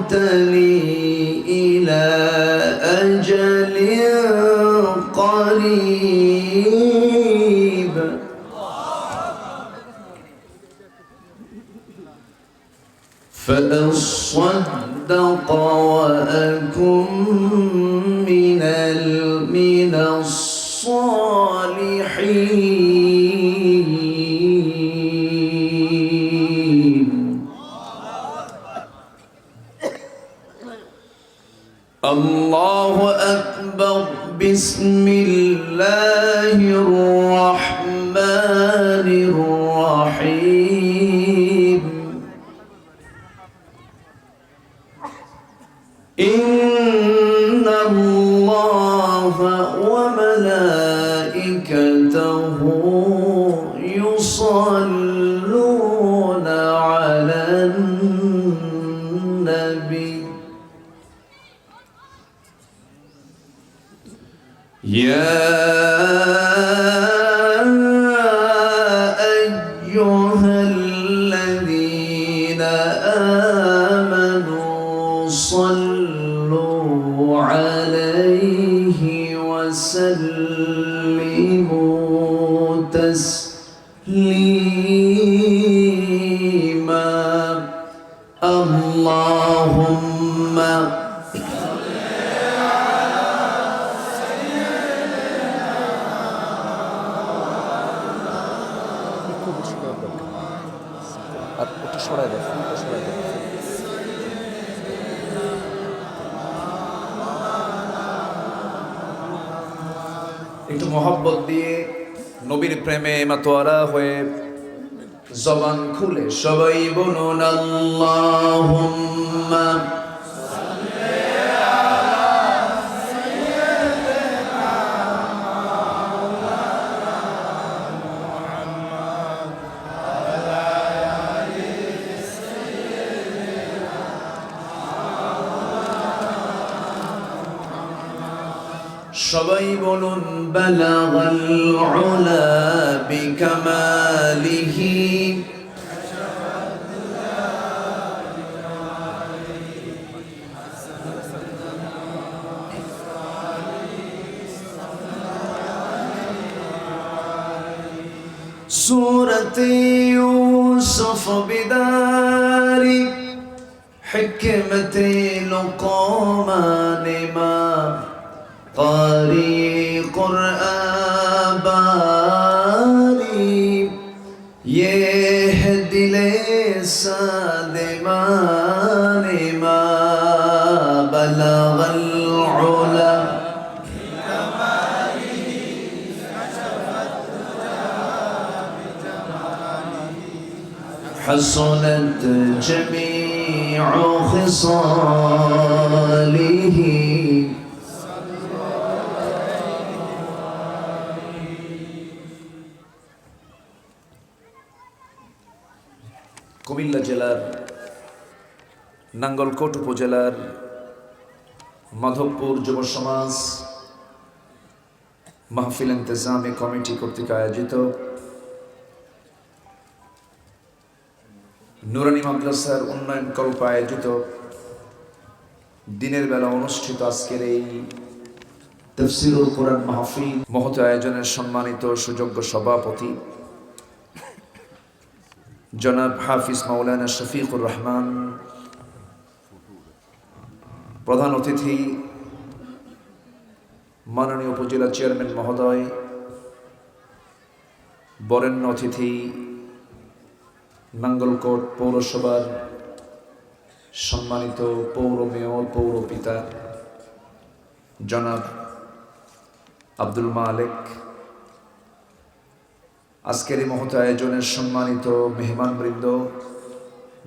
أخرتني إلى أجل قريب فأصدق وأكن من الصالحين الله أكبر بسم الله الرحمن الرحيم إن الله وملائكته يصلون على النبي يا أيها الذين آمنوا صلوا عليه تسليما اللهم আর ওটা সরাই দেয়, ফুলটা সরাই দেয়। একটু মোহাব্বত দিয়ে নবীর প্রেমে মাতোয়ারা হয়ে জবান খুলে সবাই বলুন اللهم সবাই বলুন بلغ العلا بكماله سورة يوسف بداري حكمة لقمان ما قارئ قرآن باري يهدي لسادمان ما بلغ العلا حسنت جميع خصاله কুমিল্লা জেলার নাঙ্গলকোট উপজেলার মাধবপুর যুব সমাজ মাহফিল ইন্তেজামী কমিটি কর্তৃক আয়োজিত নুরানি মাদ্রাসার উন্নয়ন কল্প আয়োজিত দিনের বেলা অনুষ্ঠিত আজকের এই তাফসীরুল কোরআন মাহফিল মহৎ আয়োজনের সম্মানিত সুযোগ্য সভাপতি জনাব হাফিজ মাওলানা শফিকুর রহমান, প্রধান অতিথি মাননীয় উপজেলা চেয়ারম্যান মহোদয়, বরেণ্য অতিথি নাঙ্গলকোট পৌরসভার সম্মানিত পৌর মেয়র পৌরপিতা জনাব আব্দুল মালেক, আজকের এই মহৎ আয়োজনের সম্মানিত মেহমানবৃন্দ,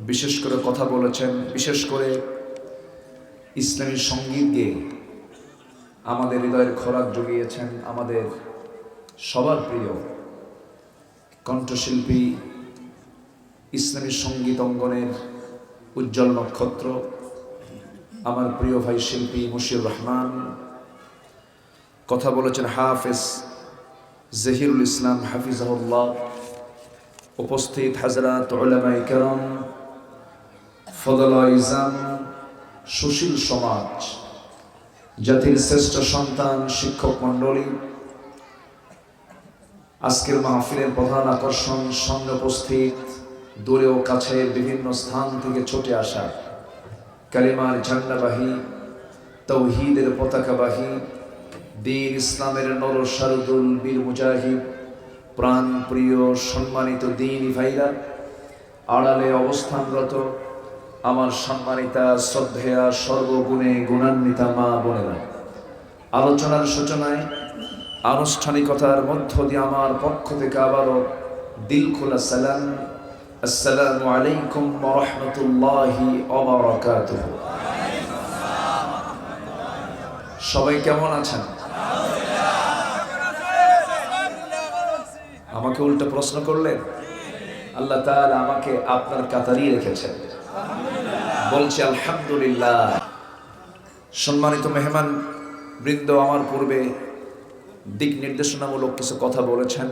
বিশেষ করে কথা বলেছেন, বিশেষ করে ইসলামী সঙ্গীত গেয়ে আমাদের হৃদয়ের খোরাক জুগিয়েছেন আমাদের সবার প্রিয় কণ্ঠশিল্পী, ইসলামী সঙ্গীত অঙ্গনের উজ্জ্বল নক্ষত্র, আমার প্রিয় ভাই শিল্পী মুশিউর রহমান। কথা বলেছেন হাফেজ জহিরুল ইসলাম হাফিজাহুল্লাহ। উপস্থিত হাজরাত উলামায়ে কেরাম, ফদলায়ে ইজাম, সুশীল সমাজ, জাতির শ্রেষ্ঠ সন্তান, শিক্ষক মণ্ডলী, আজকের মাহফিলের প্রধান আকর্ষণ, সামনে উপস্থিত দূরে ও কাছে বিভিন্ন স্থান থেকে ছুটে আসা কালিমার ঝান্ডাবাহী, তৌহিদের পতাকাবাহী, দ্বীন ইসলামের নর শারদুল বীর মুজাহিদ, প্রাণ প্রিয় সম্মানিত দ্বীনি ভাইরা, আড়ালে অবস্থানরত আমার সম্মানিতা শ্রদ্ধেয়া সর্বগুণে গুণান্বিতা মা বোনেরা, আলোচনার সূচনায় আনুষ্ঠানিকতার মধ্য দিয়ে আমার পক্ষ থেকে আবারও দিল খোলা সালাম, আসসালামু আলাইকুম ওয়া রাহমাতুল্লাহি ওয়া বারাকাতুহু। সবাই কেমন আছেন? আমাকে উল্টো প্রশ্ন করলেন। আল্লাহ তাআলা আমাকে আপনার কাতারই রেখেছেন, বলছি আলহামদুলিল্লাহ। সম্মানিত মেহমান বৃন্দ, আমার পূর্বে দিক নির্দেশনামূলক কিছু কথা বলেছেন।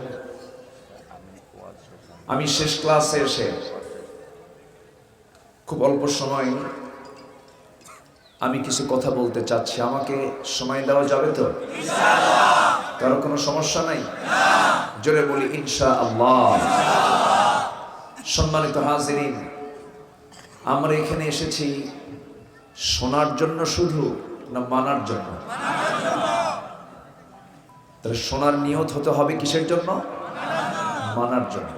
আমি শেষ ক্লাসে এসে খুব অল্প সময় আমি কিছু কথা বলতে চাচ্ছি। আমাকে সময় দেওয়া যাবে তো? কারো কোনো সমস্যা নাই? জোরে বলি ইনশাআল্লাহ। সম্মানিত হাজিরিন, আমরা এখানে এসেছি শোনার জন্য শুধু না মানার জন্য? তাহলে শোনার নিয়ত হতে হবে কিসের জন্য? মানার জন্য।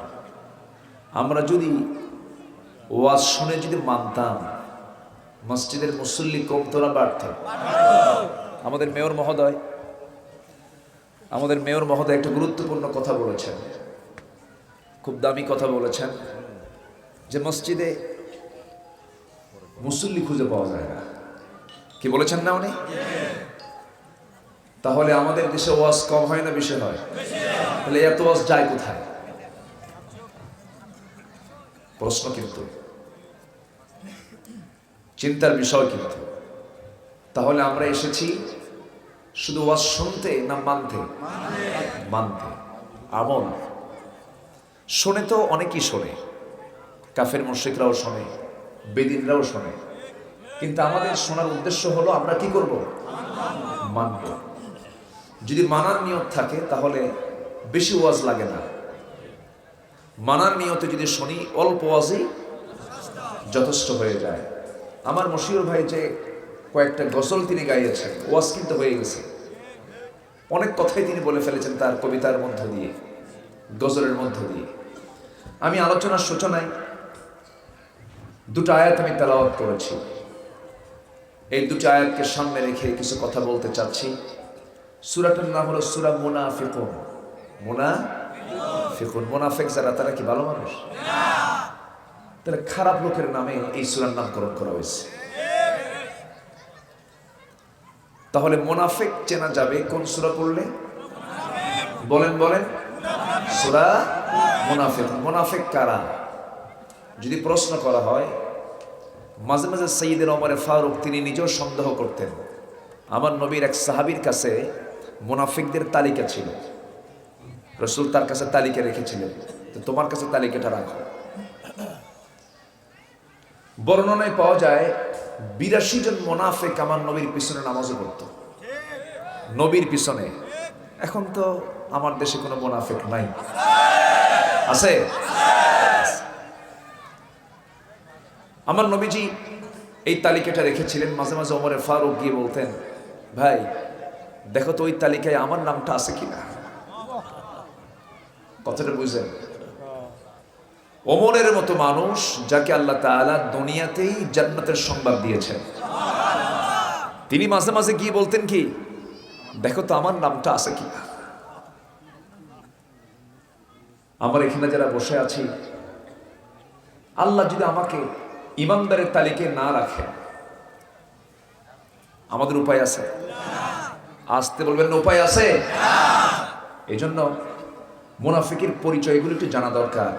আমরা যদি ওয়াজ শুনে যদি মানতাম, মসজিদের মুসল্লি কমতরা বাড়ত। আমাদের মেয়র মহোদয় একটা গুরুত্বপূর্ণ কথা বলেছেন, খুব দামি কথা বলেছেন, যে মসজিদে মুসল্লি খুঁজে পাওয়া যায় না। কি বলেছেন না উনি? তাহলে আমাদের দেশে ওয়াজ কম হয় না বেশি হয়? তাহলে এত ওয়াজ যায় কোথায়? প্রশ্ন কিন্তু চিন্তার বিষয় কিন্তু। তাহলে আমরা এসেছি শুধু ওয়াজ শুনতে না মানতে? মানতে। আমল শোনে তো অনেকেই শোনে, কাফের মুশরিকরাও শোনে, বেদিনরাও শোনে, কিন্তু আমাদের শোনার উদ্দেশ্য হলো আমরা কি করব? মানব। যদি মানার নিয়ত থাকে তাহলে বেশি ওয়াজ লাগে না। মানার নিয়তে যদি শুনি অল্প ওয়াজই যথেষ্ট হয়ে যায়। আমার মশিউর ভাই যে কয়েকটা গজল তিনি গাইয়েছেন, ওয়াজ কিন্তু হয়ে গেছে। অনেক কথাই তিনি বলে ফেলেছেন তার কবিতার মধ্য দিয়ে, গজলের মধ্য দিয়ে। আমি আলোচনার সূচনায় দুটো আয়াত আমি তেলাওয়াত করেছি। এই দুটো আয়াতকে সামনে রেখে কিছু কথা বলতে চাচ্ছি। সূরাটার নাম হলো সূরা মুনাফিকুন। মুনাফিক যারা, তারা কি ভালো মানুষ? তাহলে খারাপ লোকের নামে এই সূরার নামকরণ করা হয়েছে। তাহলে মুনাফিক চেনা যাবে কোন সূরা পড়লে? বলেন সূরা মুনাফিক। মুনাফিক কারা? যদি প্রশ্ন করা হয়, মাঝে মাঝে সাইয়্যিদুনা ওমর ফারুক তিনি নিজেও সন্দেহ করতেন। আমার নবীর এক সাহাবীর কাছে মুনাফিকদের তালিকা ছিল, রাসূল তার কাছে তালিকা রেখেছিলেন, তো তোমার কাছে তালিকাটা রাখো। বর্ণনায় পাওয়া যায় ৮২ জন মুনাফিক আমার নবীর পিছনে নামাজও পড়তো, নবীর পিছনে। এখন তো আমার দেশে কোনো মুনাফিক নাই, আছে? আমার নবীজি এই তালিকাটা রেখেছিলেন। মাঝে মাঝে ওমর ফারুক গিয়ে বলতেন, ভাই দেখো তো ওই তালিকায় আমার নামটা আছে কিনা। কথাটা বুঝলেন? ওমরের মতো মানুষ যাকে আল্লাহ তাআলা দুনিয়াতেই জান্নাতের সংবাদ দিয়েছেন, তিনি মাঝে মাঝে গিয়ে বলতেন কি, দেখো তো আমার নামটা আছে কিনা। আমরা এখানে যারা বসে আছি, আল্লাহ যদি আমাকে ইমানদারের তালিকায় না রাখে, আমাদের উপায় আছে? আসতে বলবেন না, উপায় আছে? এই জন্য মুনাফিকের পরিচয়গুলো একটু জানা দরকার,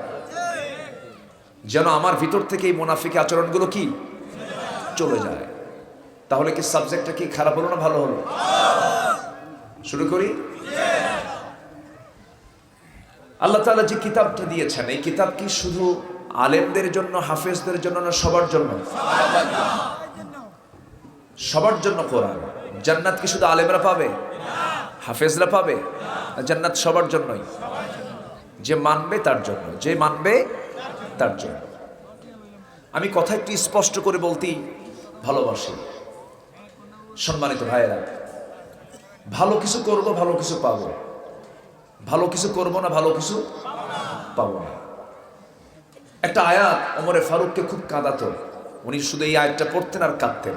যেন আমার ভিতর থেকে এই মুনাফিক আচরণগুলো কি চলে যায়। তাহলে কি সাবজেক্টটা কি খারাপ হলো না ভালো হলো? শুরু করি। আল্লাহ তাআলা যে কিতাবটা দিয়েছেন, এই কিতাব কি শুধু আলেমদের জন্য, হাফেজদের জন্য না সবার জন্য? সবার জন্য কোরআন। জান্নাত কি শুধু আলেমরা পাবে, হাফেজরা পাবে? জান্নাত সবার জন্যই, যে মানবে তার জন্য, যে মানবে তার জন্য। আমি কথা একটু স্পষ্ট করে বলতেই ভালোবাসি। সম্মানিত ভাইয়েরা, ভালো কিছু করব, ভালো কিছু পাবো, ভালো কিছু করব না ভালো কিছু পাবো না। একটা আয়াত ওমরে ফারুককে খুব কাঁদাতো, উনি শুধু এই আয়াতটা পড়তেন আর কাঁদতেন।